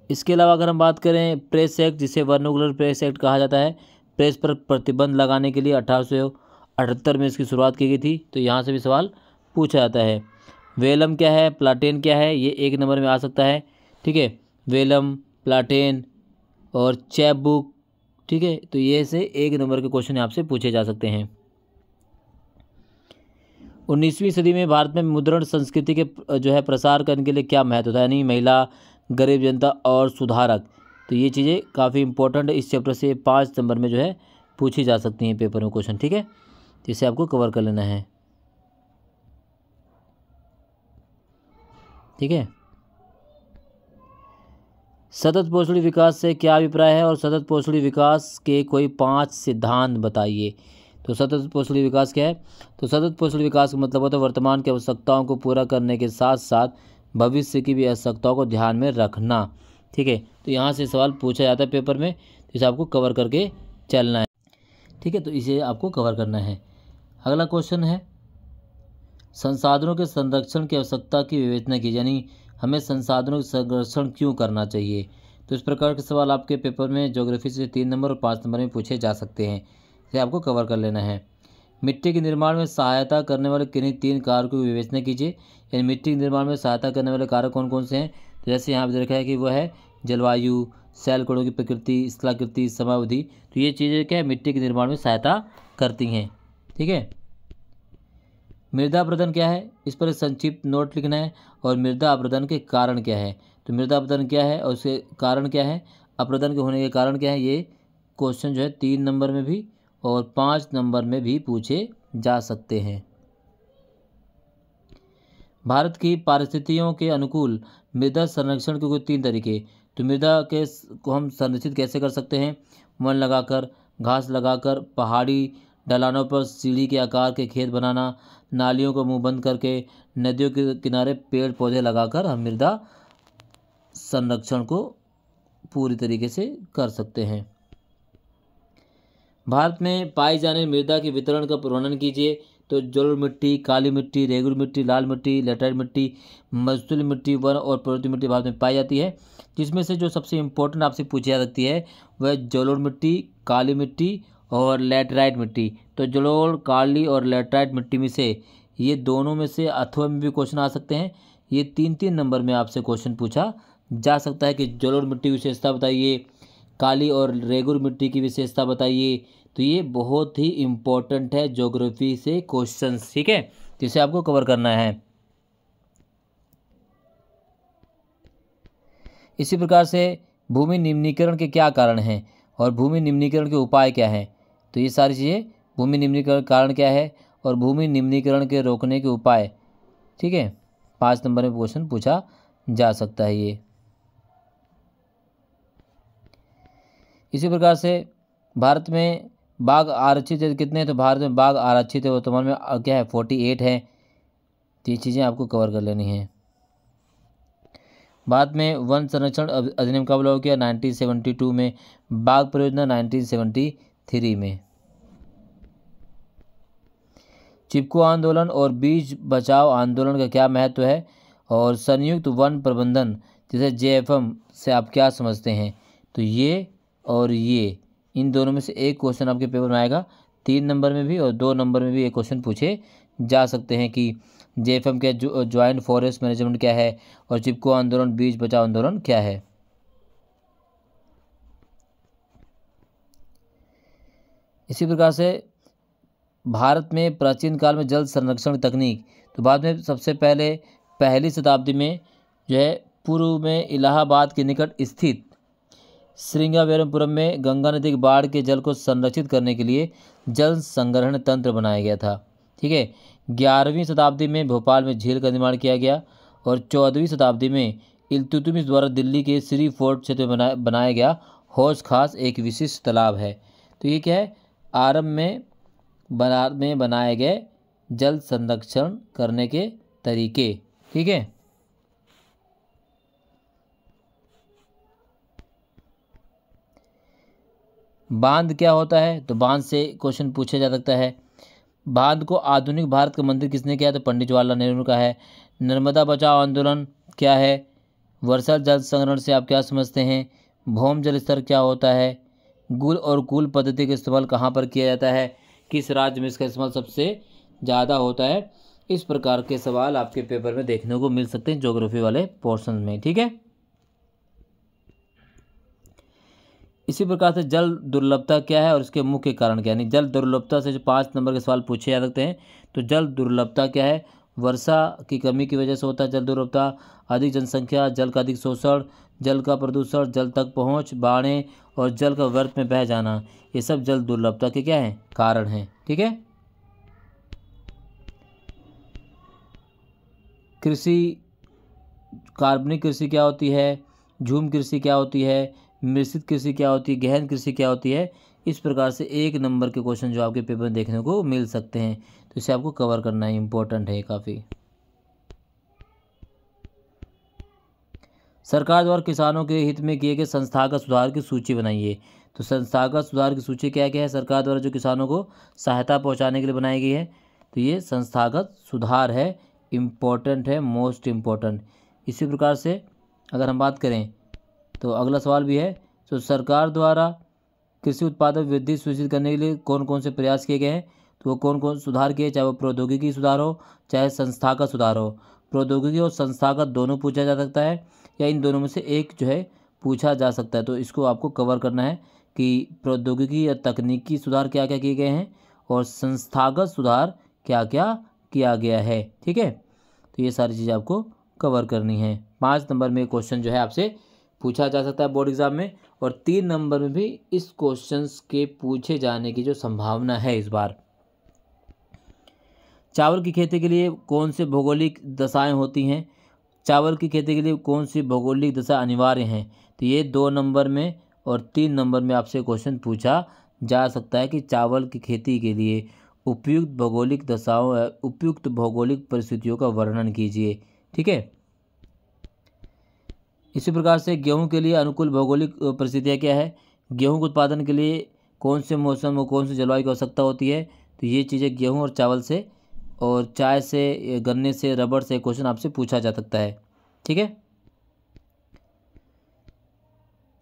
इसके अलावा अगर हम बात करें प्रेस एक्ट, जिसे वर्नाकुलर प्रेस एक्ट कहा जाता है, प्रेस पर प्रतिबंध लगाने के लिए 1878 में इसकी शुरुआत की गई थी। तो यहाँ से भी सवाल पूछा जाता है। वेलम क्या है, प्लाटेन क्या है, ये 1 नंबर में आ सकता है। ठीक है, वेलम, प्लाटेन और चैप बुक। ठीक है, तो ये से 1 नंबर के क्वेश्चन आपसे पूछे जा सकते हैं। 19वीं सदी में भारत में मुद्रण संस्कृति के जो है प्रसार करने के लिए क्या महत्व था, यानी महिला, गरीब जनता और सुधारक। तो ये चीज़ें काफ़ी इंपॉर्टेंट है, इस चैप्टर से 5 नंबर में जो है पूछी जा सकती हैं पेपर में क्वेश्चन। ठीक है, तो इसे आपको कवर कर लेना है। ठीक है। सतत पोषणी विकास से क्या अभिप्राय है और सतत पोषणी विकास के कोई 5 सिद्धांत बताइए। तो सतत पोषणी विकास क्या है, तो सतत पोषणी विकास का मतलब होता है वर्तमान की आवश्यकताओं को पूरा करने के साथ साथ भविष्य की भी आवश्यकताओं को ध्यान में रखना। ठीक है, तो यहाँ से सवाल पूछा जाता है पेपर में, तो इसे आपको कवर करके चलना है। ठीक है, तो इसे आपको कवर करना है। अगला क्वेश्चन है, संसाधनों के संरक्षण की आवश्यकता की विवेचना की, यानी हमें संसाधनों का संरक्षण क्यों करना चाहिए। तो इस प्रकार के सवाल आपके पेपर में ज्योग्राफी से 3 नंबर और 5 नंबर में पूछे जा सकते हैं, इसे आपको कवर कर लेना है। मिट्टी के निर्माण में सहायता करने वाले किन्हीं 3 कारकों की विवेचना कीजिए, यानी मिट्टी के निर्माण में सहायता करने वाले कारक कौन कौन से हैं। तो जैसे यहाँ पर देखा है कि वह है जलवायु, शैल कणों की प्रकृति, स्थलाकृति, समावधि। तो ये चीज़ें क्या है, मिट्टी के निर्माण में सहायता करती हैं। ठीक है। मृदा अपरदन क्या है, इस पर एक संक्षिप्त नोट लिखना है, और मृदा अपरदन के कारण क्या है। तो मृदा अपरदन क्या है और उसके कारण क्या है, अपरदन के होने के कारण क्या है, ये क्वेश्चन जो है 3 नंबर में भी और 5 नंबर में भी पूछे जा सकते हैं। भारत की परिस्थितियों के अनुकूल मृदा संरक्षण के कोई 3 तरीके। तो मृदा के को हम संरक्षित कैसे कर सकते हैं, वन लगाकर, घास लगाकर, पहाड़ी ढलानों पर सीढ़ी के आकार के खेत बनाना, नालियों को मुंह बंद करके, नदियों के किनारे पेड़ पौधे लगाकर हम मृदा संरक्षण को पूरी तरीके से कर सकते हैं। भारत में पाई जाने मृदा के वितरण का वर्णन कीजिए। तो जलोढ़ मिट्टी, काली मिट्टी, रेगुर मिट्टी, लाल मिट्टी, लेटराइट मिट्टी, मजदूल मिट्टी, वन और पर्वतीय मिट्टी भारत में पाई जाती है, जिसमें से जो सबसे इम्पोर्टेंट आपसे पूछी जा सकती है वह जलोढ़ मिट्टी, काली मिट्टी और लेटराइट मिट्टी। तो जलोढ़, काली और लेटराइट मिट्टी में से ये दोनों में से अथवा में भी क्वेश्चन आ सकते हैं। ये 3-3 नंबर में आपसे क्वेश्चन पूछा जा सकता है कि जलोढ़ मिट्टी की विशेषता बताइए, काली और रेगुर मिट्टी की विशेषता बताइए। तो ये बहुत ही इम्पोर्टेंट है ज्योग्राफी से क्वेश्चंस। ठीक है, जिसे आपको कवर करना है। इसी प्रकार से भूमि निम्नीकरण के क्या कारण हैं और भूमि निम्नीकरण के उपाय क्या हैं। तो ये सारी चीज़ें, भूमि निम्नीकरण कारण क्या है और भूमि निम्नीकरण के रोकने के उपाय। ठीक है, 5 नंबर में क्वेश्चन पूछा जा सकता है ये। इसी प्रकार से भारत में बाघ आरक्षित कितने हैं, तो भारत में बाघ आरक्षित है वर्तमान में क्या है, 48 है। तो ये चीज़ें आपको कवर कर लेनी है। भारत में वन संरक्षण अधिनियम कब लागू किया, 1972 में। बाघ परियोजना 1973 में। चिपको आंदोलन और बीज बचाओ आंदोलन का क्या महत्व है, और संयुक्त वन प्रबंधन जैसे JFM से आप क्या समझते हैं। तो ये और ये, इन दोनों में से एक क्वेश्चन आपके पेपर में आएगा, 3 नंबर में भी और 2 नंबर में भी एक क्वेश्चन पूछे जा सकते हैं कि JFM क्या, ज्वाइंट फॉरेस्ट मैनेजमेंट क्या है, और चिपको आंदोलन, बीज बचाओ आंदोलन क्या है। इसी प्रकार से भारत में प्राचीन काल में जल संरक्षण तकनीक। तो भारत में सबसे पहले पहली शताब्दी में जो है पूर्व में इलाहाबाद के निकट स्थित श्रृंगावेरमपुरम में गंगा नदी की बाढ़ के जल को संरक्षित करने के लिए जल संग्रहण तंत्र बनाया गया था। ठीक है, 11वीं शताब्दी में भोपाल में झील का निर्माण किया गया, और 14वीं शताब्दी में इल्तुतमिश द्वारा दिल्ली के श्री फोर्ट क्षेत्र में बनाया गया हौज खास एक विशिष्ट तालाब है। तो ये क्या है, आरंभ में बनाए गए जल संरक्षण करने के तरीके। ठीक है, बांध क्या होता है, तो बांध से क्वेश्चन पूछा जा सकता है। बांध को आधुनिक भारत का मंदिर किसने किया, तो पंडित जवाहरलाल नेहरू का है। नर्मदा बचाओ आंदोलन क्या है, वर्षा जल संग्रहण से आप क्या समझते हैं। भौम जल स्तर क्या होता है। गुल और कूल पद्धति का इस्तेमाल कहाँ पर किया जाता है, किस राज्य में इसका इस्तेमाल सबसे ज़्यादा होता है। इस प्रकार के सवाल आपके पेपर में देखने को मिल सकते हैं ज्योग्राफी वाले पोर्शन में, ठीक है। इसी प्रकार से जल दुर्लभता क्या है और इसके मुख्य कारण क्या है, यानी जल दुर्लभता से जो 5 नंबर के सवाल पूछे जा सकते हैं। तो जल दुर्लभता क्या है, वर्षा की कमी की वजह से होता है जल दुर्लभता। अधिक जनसंख्या, जल का अधिक शोषण, जल का प्रदूषण, जल तक पहुंच, बाढ़ें और जल का व्यर्थ में बह जाना, ये सब जल दुर्लभता के क्या हैं, कारण हैं, ठीक है। कृषि, कार्बनिक कृषि क्या होती है, झूम कृषि क्या होती है, मिश्रित कृषि क्या होती है, गहन कृषि क्या होती है। इस प्रकार से 1 नंबर के क्वेश्चन जो आपके पेपर में देखने को मिल सकते हैं, तो इसे आपको कवर करना है, इम्पोर्टेंट है काफ़ी। सरकार द्वारा किसानों के हित में किए गए संस्थागत सुधार की सूची बनाइए। तो संस्थागत सुधार की सूची क्या क्या है, सरकार द्वारा जो किसानों को सहायता पहुंचाने के लिए बनाई गई है, तो ये संस्थागत सुधार है, इम्पोर्टेंट है, मोस्ट इम्पोर्टेंट। इसी प्रकार से अगर हम बात करें तो अगला सवाल भी है, तो सरकार द्वारा कृषि उत्पादन वृद्धि सुनिश्चित करने के लिए कौन कौन से प्रयास किए गए हैं, तो वो कौन कौन सुधार किए, चाहे वो प्रौद्योगिकी सुधार हो चाहे संस्थागत सुधार हो। प्रौद्योगिकी और संस्थागत दोनों पूछा जा सकता है, या इन दोनों में से एक जो है पूछा जा सकता है। तो इसको आपको कवर करना है कि प्रौद्योगिकी या तकनीकी सुधार क्या क्या किए गए हैं और संस्थागत सुधार क्या क्या किया गया है, ठीक है। तो ये सारी चीज़ें आपको कवर करनी है। 5 नंबर में क्वेश्चन जो है आपसे पूछा जा सकता है बोर्ड एग्जाम में, और 3 नंबर में भी इस क्वेश्चंस के पूछे जाने की जो संभावना है इस बार। चावल की खेती के लिए कौन से भौगोलिक दशाएं होती हैं, चावल की खेती के लिए कौन सी भौगोलिक दशा अनिवार्य हैं, तो ये 2 नंबर में और 3 नंबर में आपसे क्वेश्चन पूछा जा सकता है कि चावल की खेती के लिए उपयुक्त भौगोलिक दशाओं, उपयुक्त भौगोलिक परिस्थितियों का वर्णन कीजिए, ठीक है। इसी प्रकार से गेहूं के लिए अनुकूल भौगोलिक परिस्थितियाँ क्या है, गेहूं के उत्पादन के लिए कौन से मौसम और कौन सी जलवायु की आवश्यकता होती है, तो ये चीज़ें गेहूं और चावल से और चाय से, गन्ने से, रबड़ से क्वेश्चन आपसे पूछा जा सकता है, ठीक है।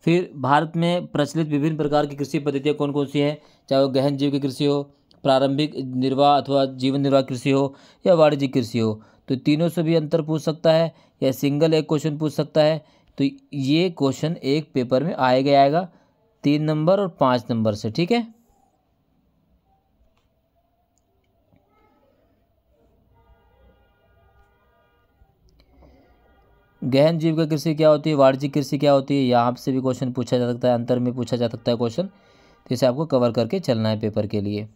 फिर भारत में प्रचलित विभिन्न प्रकार की कृषि पद्धतियाँ कौन कौन सी हैं, चाहे वो गहन जीव की कृषि हो, प्रारंभिक निर्वाह अथवा जीवन निर्वाह कृषि हो, या वाणिज्यिक कृषि हो। तो तीनों से भी अंतर पूछ सकता है, या सिंगल एक क्वेश्चन पूछ सकता है। तो ये क्वेश्चन एक पेपर में आएगा 3 नंबर और 5 नंबर से, ठीक है। गहन जीविका कृषि क्या होती है, वाणिज्यिक कृषि क्या होती है, यहाँ से भी क्वेश्चन पूछा जा सकता है, अंतर में पूछा जा सकता है क्वेश्चन। तो इसे आपको कवर करके चलना है पेपर के लिए।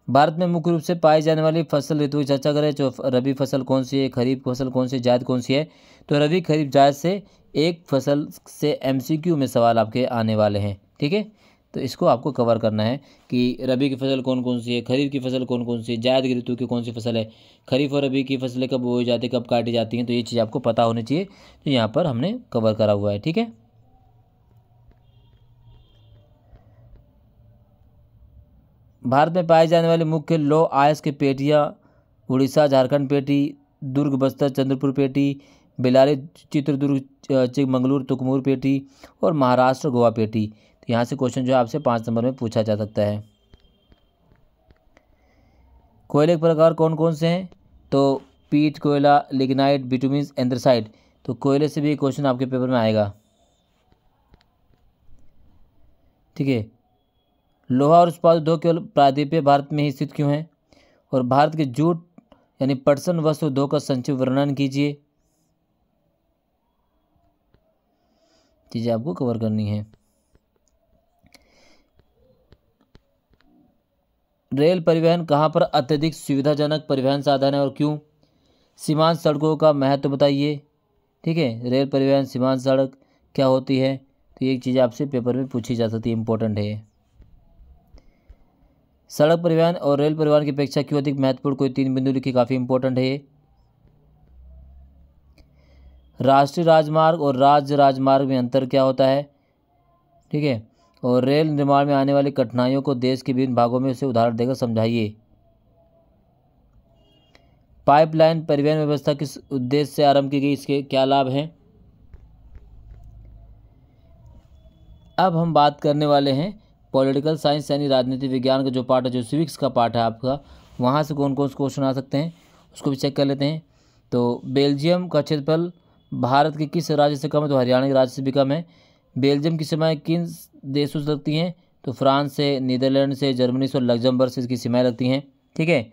भारत में मुख्य रूप से पाई जाने वाली फसल ऋतु की चर्चा करें, तो रबी फसल कौन सी है, खरीफ फसल कौन सी, जायद कौन सी है। तो रबी, खरीफ, जायद से एक फसल से एमसीक्यू में सवाल आपके आने वाले हैं, ठीक है। तो इसको आपको कवर करना है कि रबी की फसल कौन कौन सी है, खरीफ की फसल कौन कौन सी है, जायद की ऋतु की कौन सी फसल है, खरीफ और रबी की फसलें कब बोई जाती है, कब काटी जाती हैं। तो ये चीज़ आपको पता होनी चाहिए, तो यहाँ पर हमने कवर करा हुआ है, ठीक है। भारत में पाए जाने वाले मुख्य लौह अयस्क के पेटियाँ, उड़ीसा झारखंड पेटी, दुर्ग बस्तर चंद्रपुर पेटी, बेल्लारी चित्रदुर्ग चिकमंगलूर तुकमूर पेटी, और महाराष्ट्र गोवा पेटी। तो यहाँ से क्वेश्चन जो है आपसे 5 नंबर में पूछा जा सकता है। कोयले के प्रकार कौन कौन से हैं, तो पीट कोयला, लिग्नाइट, बिटुमिन, एंथ्रासाइट। तो कोयले से भी एक क्वेश्चन आपके पेपर में आएगा, ठीक है। लोहा और इस्पात उद्योग केवल प्रायद्वीपीय भारत में ही स्थित क्यों है, और भारत के जूट यानी पटसन वस्त्र उद्योग का संक्षिप्त वर्णन कीजिए। चीज़ें आपको कवर करनी है। रेल परिवहन कहाँ पर अत्यधिक सुविधाजनक परिवहन साधन है और क्यों। सीमांत सड़कों का महत्व बताइए, ठीक है। रेल परिवहन सीमांत सड़क क्या होती है, तो ये चीज़ आपसे पेपर में पूछी जा सकती है, इंपॉर्टेंट है। सड़क परिवहन और रेल परिवहन की अपेक्षा क्यों अधिक महत्वपूर्ण, कोई 3 बिंदु लिखिए, काफ़ी इंपॉर्टेंट है ये। राष्ट्रीय राजमार्ग और राज्य राजमार्ग में अंतर क्या होता है, ठीक है। और रेल निर्माण में आने वाली कठिनाइयों को देश के विभिन्न भागों में से उदाहरण देकर समझाइए। पाइपलाइन परिवहन व्यवस्था किस उद्देश्य से आरंभ की गई, इसके क्या लाभ हैं। अब हम बात करने वाले हैं पॉलिटिकल साइंस यानी राजनीति विज्ञान का जो पार्ट है, जो सिविक्स का पार्ट है आपका, वहाँ से कौन कौन से क्वेश्चन आ सकते हैं उसको भी चेक कर लेते हैं। तो बेल्जियम का क्षेत्रफल भारत के किस राज्य से कम है, तो हरियाणा के राज्य से भी कम है। बेल्जियम की सीमाएँ किन देशों से लगती हैं, तो फ्रांस से, नीदरलैंड से, जर्मनी से और लग्जमबर्ग से इसकी सीमाएँ लगती हैं, ठीक है।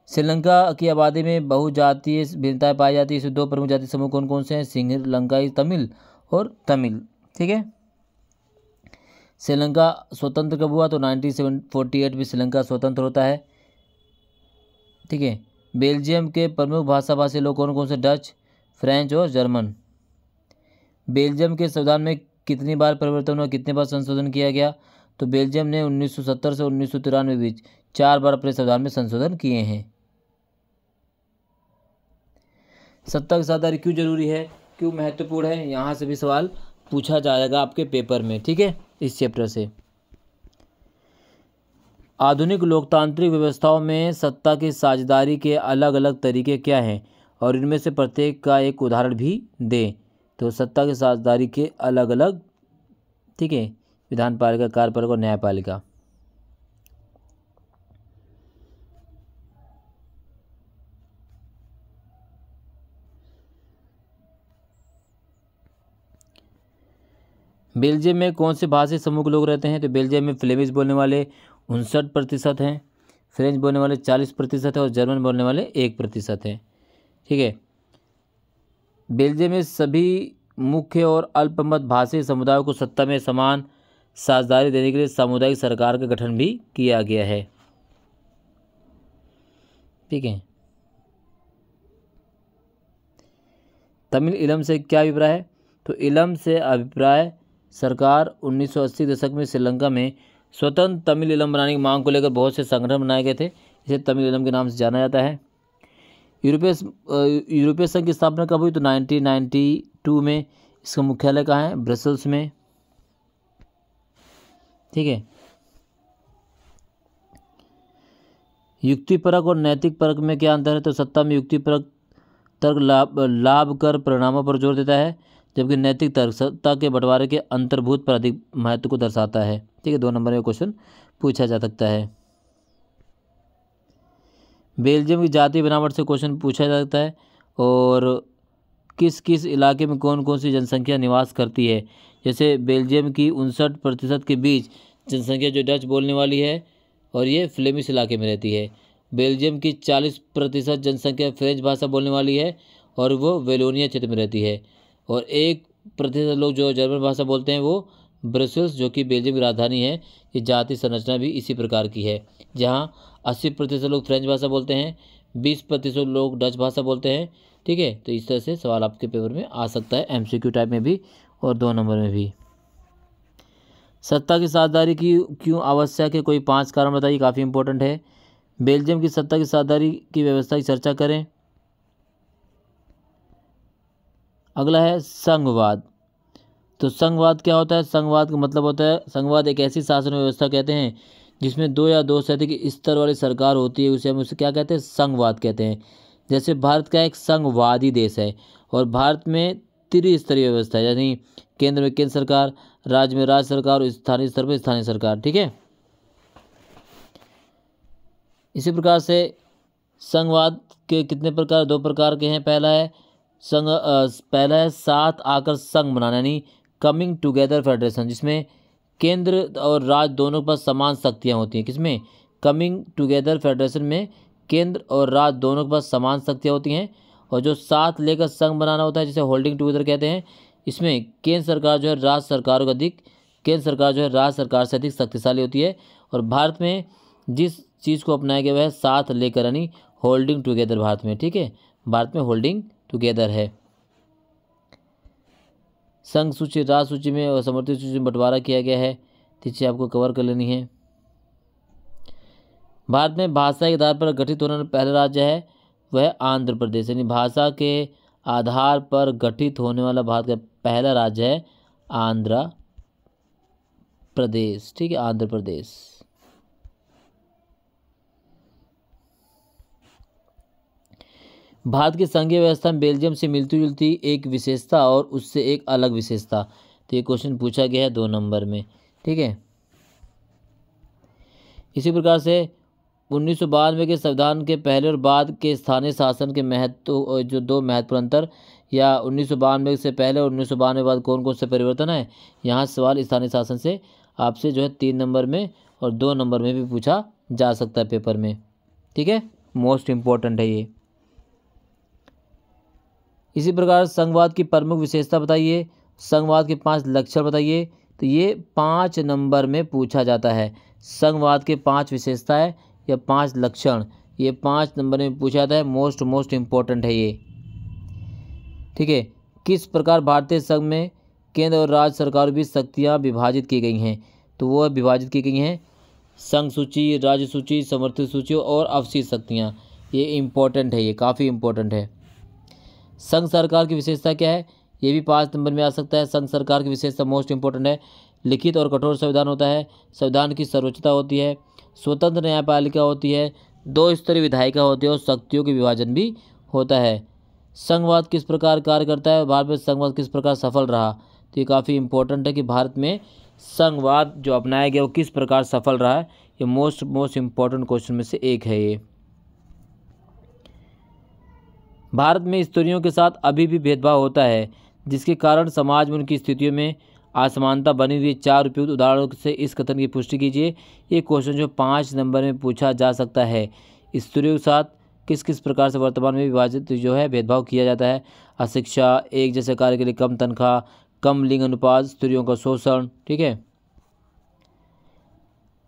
श्रीलंका की आबादी में बहुजातीय भिन्नताएं पाई जाती है। इसमें दो प्रमुख जाति समूह कौन कौन से हैं, श्रीलंकाई तमिल और तमिल, ठीक है। श्रीलंका स्वतंत्र कब हुआ, तो 1948 में श्रीलंका स्वतंत्र होता है, ठीक है। बेल्जियम के प्रमुख भाषाभाषी लोग कौन कौन से, डच, फ्रेंच और जर्मन। बेल्जियम के संविधान में कितनी बार परिवर्तन हुआ, कितने बार संशोधन किया गया, तो बेल्जियम ने 1970 से 1993 बीच 4 बार अपने संविधान में संशोधन किए हैं। सत्ता की साझेदारी क्यों जरूरी है, क्यों महत्वपूर्ण है, यहाँ से भी सवाल पूछा जाएगा आपके पेपर में, ठीक है, इस चैप्टर से। आधुनिक लोकतांत्रिक व्यवस्थाओं में सत्ता की साझेदारी के अलग अलग तरीके क्या हैं और इनमें से प्रत्येक का एक उदाहरण भी दें। तो सत्ता की साझेदारी के अलग अलग, ठीक है, विधान पालिका, कार्यपालिका और न्यायपालिका। बेल्जियम में कौन से भाषी समूह के लोग रहते हैं, तो बेल्जियम में फ्लेमिश बोलने वाले 59% हैं, फ्रेंच बोलने वाले 40% है और जर्मन बोलने वाले 1% हैं, ठीक है। बेल्जियम में सभी मुख्य और अल्पमत भाषी समुदायों को सत्ता में समान साझेदारी देने के लिए सामुदायिक सरकार का गठन भी किया गया है, ठीक है। तमिल इलम से क्या अभिप्राय है, तो इलम से अभिप्राय सरकार 1980 दशक में श्रीलंका में स्वतंत्र तमिल इलम बनाने की मांग को लेकर बहुत से संगठन बनाए गए थे, इसे तमिल इलम के नाम से जाना जाता है। यूरोपीय संघ की स्थापना कब हुई, तो 1992 में। इसका मुख्यालय कहाँ है, ब्रसेल्स में, ठीक है। युक्तिपरक और नैतिक परक में क्या अंतर है, तो सत्ता में युक्तिपरक तर्क लाभ कर परिणामों पर जोर देता है, जबकि नैतिक तर्क सत्ता के बंटवारे के अंतर्भूत पर अधिक महत्व को दर्शाता है, ठीक है। 2 नंबर में क्वेश्चन पूछा जा सकता है। बेल्जियम की जातीय बनावट से क्वेश्चन पूछा जा सकता है, और किस किस इलाके में कौन कौन सी जनसंख्या निवास करती है। जैसे बेल्जियम की 59% के बीच जनसंख्या जो डच बोलने वाली है और ये फ्लेमिश इलाके में रहती है। बेल्जियम की 40% जनसंख्या फ्रेंच भाषा बोलने वाली है और वो वेलोनिया क्षेत्र में रहती है, और 1% लोग जो जर्मन भाषा बोलते हैं वो ब्रसेल्स, जो कि बेल्जियम की राजधानी है। ये जाति संरचना भी इसी प्रकार की है, जहाँ 80% लोग फ्रेंच भाषा बोलते हैं, 20% लोग डच भाषा बोलते हैं, ठीक है। तो इस तरह से सवाल आपके पेपर में आ सकता है, MCQ टाइप में भी और 2 नंबर में भी। सत्ता की साझेदारी की क्यों आवश्यक है, कोई 5 कारण बताइए, काफ़ी इंपॉर्टेंट है। बेल्जियम की सत्ता की साझेदारी की व्यवस्था की चर्चा करें। अगला है संघवाद। तो संघवाद क्या होता है, संघवाद का मतलब होता है, संघवाद एक ऐसी शासन व्यवस्था कहते हैं जिसमें 2 या 2 से अधिक स्तर वाली सरकार होती है, उसे हम उसे क्या कहते हैं, संघवाद कहते हैं। जैसे भारत का एक संघवादी देश है और भारत में त्रिस्तरीय व्यवस्था है, यानी केंद्र में केंद्र सरकार, राज्य में राज्य सरकार और स्थानीय स्तर पर स्थानीय सरकार, ठीक है। इसी प्रकार से संघवाद के कितने प्रकार, 2 प्रकार के हैं। पहला है साथ आकर संघ बनाना, यानी कमिंग टुगेदर फेडरेशन, जिसमें केंद्र और राज्य दोनों के पास समान शक्तियाँ होती हैं। किसमें, कमिंग टुगेदर फेडरेशन में केंद्र और राज्य दोनों के पास समान शक्तियाँ होती हैं। और जो साथ लेकर संघ बनाना होता है, जिसे होल्डिंग टुगेदर कहते हैं, इसमें केंद्र सरकार जो है राज्य सरकार से अधिक शक्तिशाली होती है। और भारत में जिस चीज़ को अपनाया गया है साथ लेकर, यानी होल्डिंग टुगेदर भारत में, ठीक है, भारत में होल्डिंग टुगेदर है। संघ सूची राज्य सूची में और समर्थित सूची में बंटवारा किया गया है, तो चीज़ें आपको कवर कर लेनी है। भारत में भाषा के आधार पर गठित होने वाला पहला राज्य है वह आंध्र प्रदेश, यानी भाषा के आधार पर गठित होने वाला भारत का पहला राज्य है आंध्र प्रदेश। ठीक है, आंध्र प्रदेश। भारत की संघीय व्यवस्था में बेल्जियम से मिलती जुलती एक विशेषता और उससे एक अलग विशेषता। तो ये क्वेश्चन पूछा गया है 2 नंबर में। ठीक है, इसी प्रकार से 1992 के संविधान के पहले और बाद के स्थानीय शासन के महत्व, जो 2 महत्वपूर्ण अंतर, या 1992 से पहले और 1992 के बाद कौन कौन से परिवर्तन है। यहाँ सवाल स्थानीय शासन से आपसे जो है 3 नंबर में और 2 नंबर में भी पूछा जा सकता है पेपर में। ठीक है, मोस्ट इम्पोर्टेंट है ये। इसी प्रकार संघवाद की प्रमुख विशेषता बताइए, संघवाद के 5 लक्षण बताइए। तो ये 5 नंबर में पूछा जाता है। संघवाद के 5 विशेषताएं या 5 लक्षण, ये 5 नंबर में पूछा जाता है। मोस्ट इम्पोर्टेंट है ये। ठीक है, किस प्रकार भारतीय संघ में केंद्र और राज्य सरकारों की शक्तियाँ विभाजित की गई हैं। तो वो विभाजित की गई हैं संघ सूची, राज्य सूची, समर्थित सूची और अवशिष्ट शक्तियाँ। ये इम्पोर्टेंट है, ये काफ़ी इम्पोर्टेंट है। संघ सरकार की विशेषता क्या है, ये भी 5 नंबर में आ सकता है। संघ सरकार की विशेषता मोस्ट इंपॉर्टेंट है। लिखित और कठोर संविधान होता है, संविधान की सर्वोच्चता होती है, स्वतंत्र न्यायपालिका होती है, 2 स्तरीय विधायिका होती है और शक्तियों के विभाजन भी होता है। संघवाद किस प्रकार कार्य करता है, भारत में संघवाद किस प्रकार सफल रहा। तो ये काफ़ी इंपॉर्टेंट है कि भारत में संघवाद जो अपनाया गया वो किस प्रकार सफल रहा है। ये मोस्ट इम्पॉर्टेंट क्वेश्चन में से एक है ये। भारत में स्त्रियों के साथ अभी भी भेदभाव होता है, जिसके कारण समाज में उनकी स्थितियों में असमानता बनी हुई है। 4 उपयुक्त उदाहरणों से इस कथन की पुष्टि कीजिए। ये क्वेश्चन जो 5 नंबर में पूछा जा सकता है। स्त्रियों के साथ किस किस प्रकार से वर्तमान में विभाजित जो है भेदभाव किया जाता है। अशिक्षा, एक जैसे कार्य के लिए कम तनख्वाह, कम लिंग अनुपात, स्त्रियों का शोषण। ठीक है,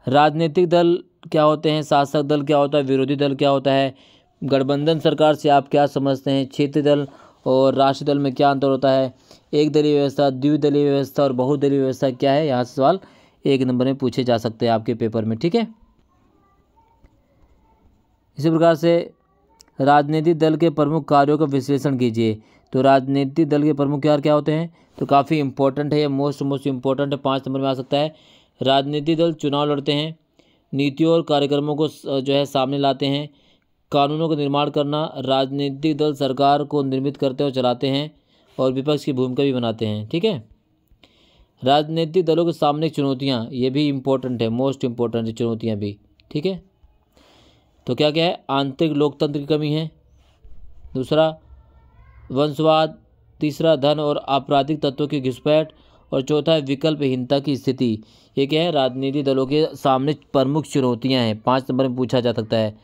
राजनीतिक दल क्या होते हैं, शासक दल क्या होता है, विरोधी दल क्या होता है, गठबंधन सरकार से आप क्या समझते हैं, क्षेत्रीय दल और राष्ट्रीय दल में क्या अंतर होता है, एक दलीय व्यवस्था, द्विदलीय व्यवस्था और बहुदलीय व्यवस्था क्या है। यहाँ से सवाल 1 नंबर में पूछे जा सकते हैं आपके पेपर में। ठीक है, इसी प्रकार से राजनीतिक दल के प्रमुख कार्यों का विश्लेषण कीजिए। तो राजनीतिक दल के प्रमुख कार्य क्या होते हैं, तो काफ़ी इंपॉर्टेंट है ये, मोस्ट इम्पोर्टेंट है, 5 नंबर में आ सकता है। राजनीतिक दल चुनाव लड़ते हैं, नीतियों और कार्यक्रमों को जो है सामने लाते हैं, कानूनों का निर्माण करना, राजनीतिक दल सरकार को निर्मित करते और चलाते हैं और विपक्ष की भूमिका भी बनाते हैं। ठीक है, राजनीतिक दलों के सामने चुनौतियां, ये भी इम्पोर्टेंट है, मोस्ट इम्पोर्टेंट है चुनौतियां भी। ठीक है, तो क्या क्या है, आंतरिक लोकतंत्र की कमी है, दूसरा वंशवाद, तीसरा धन और आपराधिक तत्वों की घुसपैठ और चौथा है विकल्पहीनता की स्थिति। ये क्या है, राजनीतिक दलों के सामने प्रमुख चुनौतियाँ हैं, 5 नंबर में पूछा जा सकता है।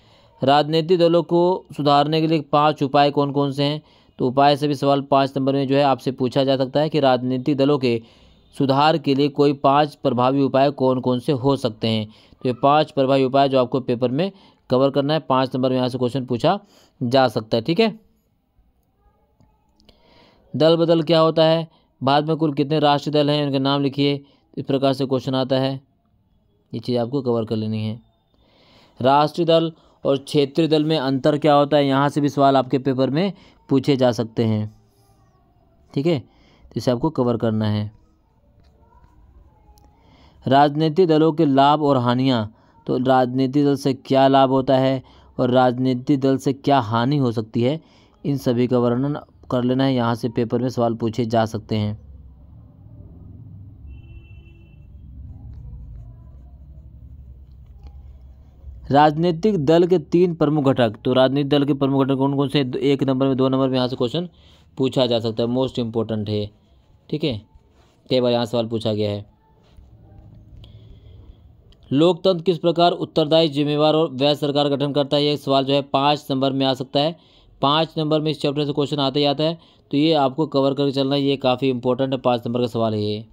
राजनीतिक दलों को सुधारने के लिए 5 उपाय कौन कौन से हैं। तो उपाय से भी सवाल 5 नंबर में जो है आपसे पूछा जा सकता है कि राजनीतिक दलों के सुधार के लिए कोई 5 प्रभावी उपाय कौन कौन से हो सकते हैं। तो ये 5 प्रभावी उपाय जो आपको पेपर में कवर करना है, 5 नंबर में यहाँ से क्वेश्चन पूछा जा सकता है। ठीक है, दल बदल क्या होता है, भारत में कुल कितने राष्ट्रीय दल हैं, उनके नाम लिखिए। इस प्रकार से क्वेश्चन आता है, ये चीज़ आपको कवर कर लेनी है। राष्ट्रीय दल और क्षेत्रीय दल में अंतर क्या होता है, यहाँ से भी सवाल आपके पेपर में पूछे जा सकते हैं। ठीक है, तो इसे आपको कवर करना है। राजनीतिक दलों के लाभ और हानियाँ, तो राजनीतिक दल से क्या लाभ होता है और राजनीतिक दल से क्या हानि हो सकती है, इन सभी का वर्णन कर लेना है। यहाँ से पेपर में सवाल पूछे जा सकते हैं। राजनीतिक दल के 3 प्रमुख घटक, तो राजनीतिक दल के प्रमुख घटक कौन कौन से, 1 नंबर में 2 नंबर में यहाँ से क्वेश्चन पूछा जा सकता है, मोस्ट इंपॉर्टेंट है। ठीक है, कई बार यहाँ सवाल पूछा गया है। लोकतंत्र किस प्रकार उत्तरदायी, जिम्मेवार और वैध सरकार गठन करता है, ये सवाल जो है 5 नंबर में आ सकता है। 5 नंबर में इस चैप्टर से क्वेश्चन आते ही आता है, तो ये आपको कवर करके चलना है, ये काफ़ी इंपॉर्टेंट है, 5 नंबर का सवाल है ये।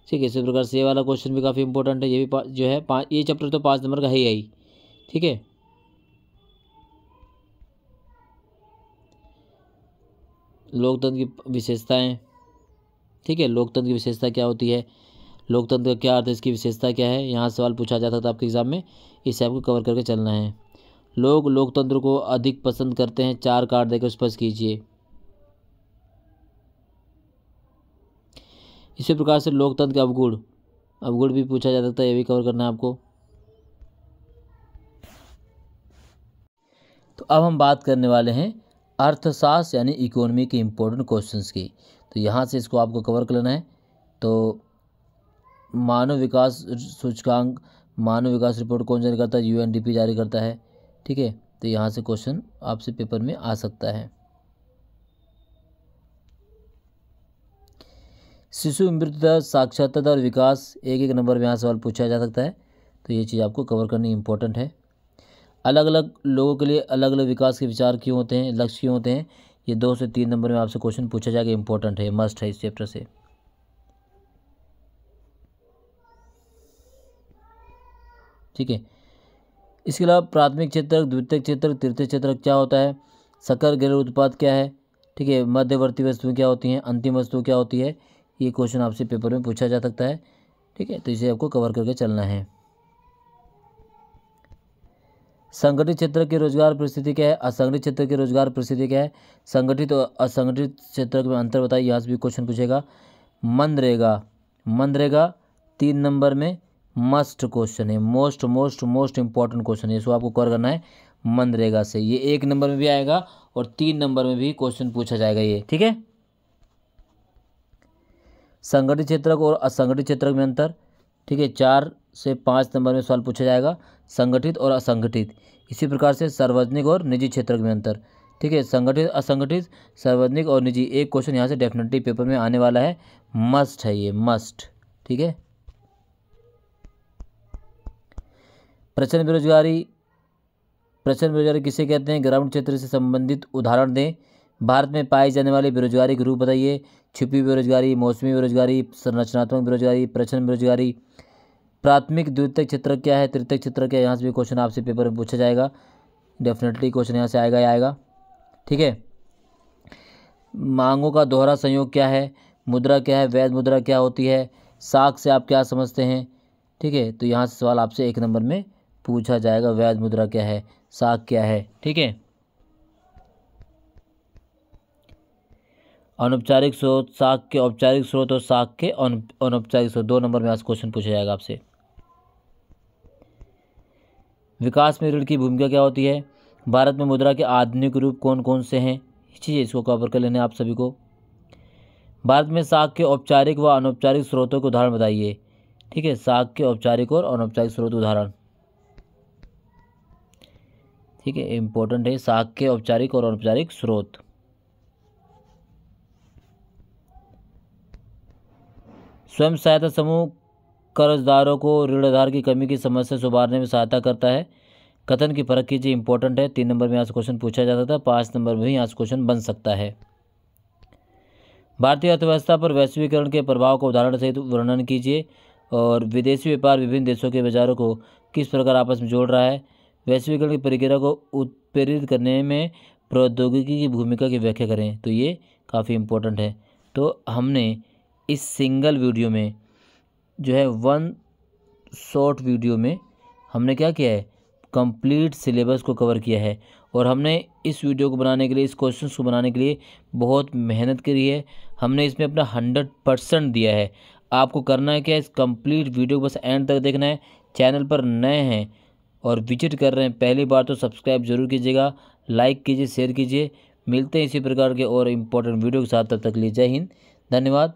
ठीक है, इसी प्रकार से ये वाला क्वेश्चन भी काफ़ी इंपॉर्टेंट है, ये भी जो है ये चैप्टर तो 5 नंबर का है ही। ठीक है, लोकतंत्र की विशेषताएं। ठीक है, लोकतंत्र की विशेषता क्या होती है, लोकतंत्र का क्या अर्थ है, इसकी विशेषता क्या है, यहाँ सवाल पूछा जाता था आपके एग्जाम में, इसे आपको कवर करके चलना है। लोग लोकतंत्र को अधिक पसंद करते हैं, 4 कार्ड देकर स्पष्ट कीजिए। इसी प्रकार से लोकतंत्र के अवगुण भी पूछा जा सकता है, ये भी कवर करना है आपको। तो अब हम बात करने वाले हैं अर्थशास्त्र यानी इकोनॉमी के इम्पोर्टेंट क्वेश्चंस की। तो यहाँ से इसको आपको कवर कर लेना है। तो मानव विकास सूचकांक, मानव विकास रिपोर्ट कौन जारी करता है? यूएनडीपी जारी करता है। ठीक है, तो यहाँ से क्वेश्चन आपसे पेपर में आ सकता है। शिशु मृत्यु दर, साक्षरता दर, विकास, एक नंबर में यहाँ सवाल पूछा जा सकता है। तो ये चीज़ आपको कवर करनी इंपॉर्टेंट है। अलग अलग लोगों के लिए अलग अलग विकास के विचार क्यों होते हैं, लक्ष्य क्यों होते हैं, ये 2 से 3 नंबर में आपसे क्वेश्चन पूछा जाएगा, इंपॉर्टेंट है, मस्ट है इस चैप्टर से। ठीक है, इसके अलावा प्राथमिक क्षेत्र, द्वितीयक क्षेत्र, तृतीय क्षेत्र क्या होता है, सकल घरेलू उत्पाद क्या है, ठीक है, मध्यवर्ती वस्तुएं क्या होती हैं, अंतिम वस्तु क्या होती है, ये क्वेश्चन आपसे पेपर में पूछा जा सकता है। ठीक है, तो इसे आपको कवर करके चलना है। संगठित क्षेत्र की रोजगार परिस्थिति क्या है, असंगठित क्षेत्र की रोजगार परिस्थिति क्या है, संगठित और असंगठित क्षेत्र में अंतर बताइए, यहाँ से भी क्वेश्चन पूछेगा। मनरेगा 3 नंबर में मस्ट क्वेश्चन है, मोस्ट इंपॉर्टेंट क्वेश्चन है, इसको आपको कवर करना है मनरेगा से। ये 1 नंबर में भी आएगा और 3 नंबर में भी क्वेश्चन पूछा जाएगा ये। ठीक है, संगठित क्षेत्र और असंगठित क्षेत्र में अंतर। ठीक है, 4 से 5 नंबर में सवाल पूछा जाएगा, संगठित और असंगठित। इसी प्रकार से सार्वजनिक और निजी क्षेत्र में अंतर। ठीक है, संगठित, असंगठित, सार्वजनिक और निजी, एक क्वेश्चन यहाँ से डेफिनेटली पेपर में आने वाला है, मस्ट है ये, मस्ट। ठीक है, प्रचंड बेरोजगारी किसे कहते हैं, ग्रामीण क्षेत्र से संबंधित उदाहरण दें। भारत में पाई जाने वाली बेरोजगारी के रूप बताइए। छिपी बेरोजगारी, मौसमी बेरोजगारी, संरचनात्मक बेरोजगारी, प्रचंड बेरोजगारी। प्राथमिक द्वितीयक क्षेत्र क्या है, तृतीयक क्षेत्र क्या है, यहाँ से भी क्वेश्चन आपसे पेपर में पूछा जाएगा, डेफिनेटली क्वेश्चन यहाँ से आएगा ही आएगा। ठीक है, मांगों का दोहरा संयोग क्या है, मुद्रा क्या है, वैध मुद्रा क्या होती है, साख से आप क्या समझते हैं। ठीक है, तो यहाँ से सवाल आपसे 1 नंबर में पूछा जाएगा, वैध मुद्रा क्या है, साख क्या है। ठीक है, अनौपचारिक स्रोत, साख के औपचारिक स्रोत और साख के अनौपचारिक स्रोत, 2 नंबर में आज क्वेश्चन पूछा जाएगा आपसे। विकास में ऋण की भूमिका क्या होती है, भारत में मुद्रा के आधुनिक रूप कौन कौन से हैं, चीज़ इसको कवर कर लेने आप सभी को। भारत में साख के औपचारिक व अनौपचारिक स्रोतों के उदाहरण बताइए। ठीक है, साख के औपचारिक और अनौपचारिक स्रोत उदाहरण। ठीक है, इंपॉर्टेंट है, साख के औपचारिक और अनौपचारिक स्रोत। स्वयं सहायता समूह कर्जदारों को ऋण आधार की कमी की समस्या से उबारने में सहायता करता है, कथन की फर्क कीजिए, इंपॉर्टेंट है, 3 नंबर में यहाँ से क्वेश्चन पूछा जा सकता है, 5 नंबर में भी यहाँ से क्वेश्चन बन सकता है। भारतीय अर्थव्यवस्था पर वैश्वीकरण के प्रभाव को उदाहरण सहित वर्णन कीजिए, और विदेशी व्यापार विभिन्न देशों के बाजारों को किस प्रकार आपस में जोड़ रहा है, वैश्वीकरण की प्रक्रिया को उत्प्रेरित करने में प्रौद्योगिकी की भूमिका की व्याख्या करें। तो ये काफ़ी इंपॉर्टेंट है। तो हमने इस सिंगल वीडियो में जो है 1 शॉर्ट वीडियो में हमने क्या किया है, कंप्लीट सिलेबस को कवर किया है, और हमने इस वीडियो को बनाने के लिए, इस क्वेश्चन को बनाने के लिए बहुत मेहनत करी है। हमने इसमें अपना 100% दिया है। आपको करना है क्या, इस कंप्लीट वीडियो को बस एंड तक देखना है। चैनल पर नए हैं और विजिट कर रहे हैं पहली बार तो सब्सक्राइब जरूर कीजिएगा, लाइक कीजिए, शेयर कीजिए। मिलते हैं इसी प्रकार के और इम्पोर्टेंट वीडियो के साथ, तब तक के लिए जय हिंद, धन्यवाद।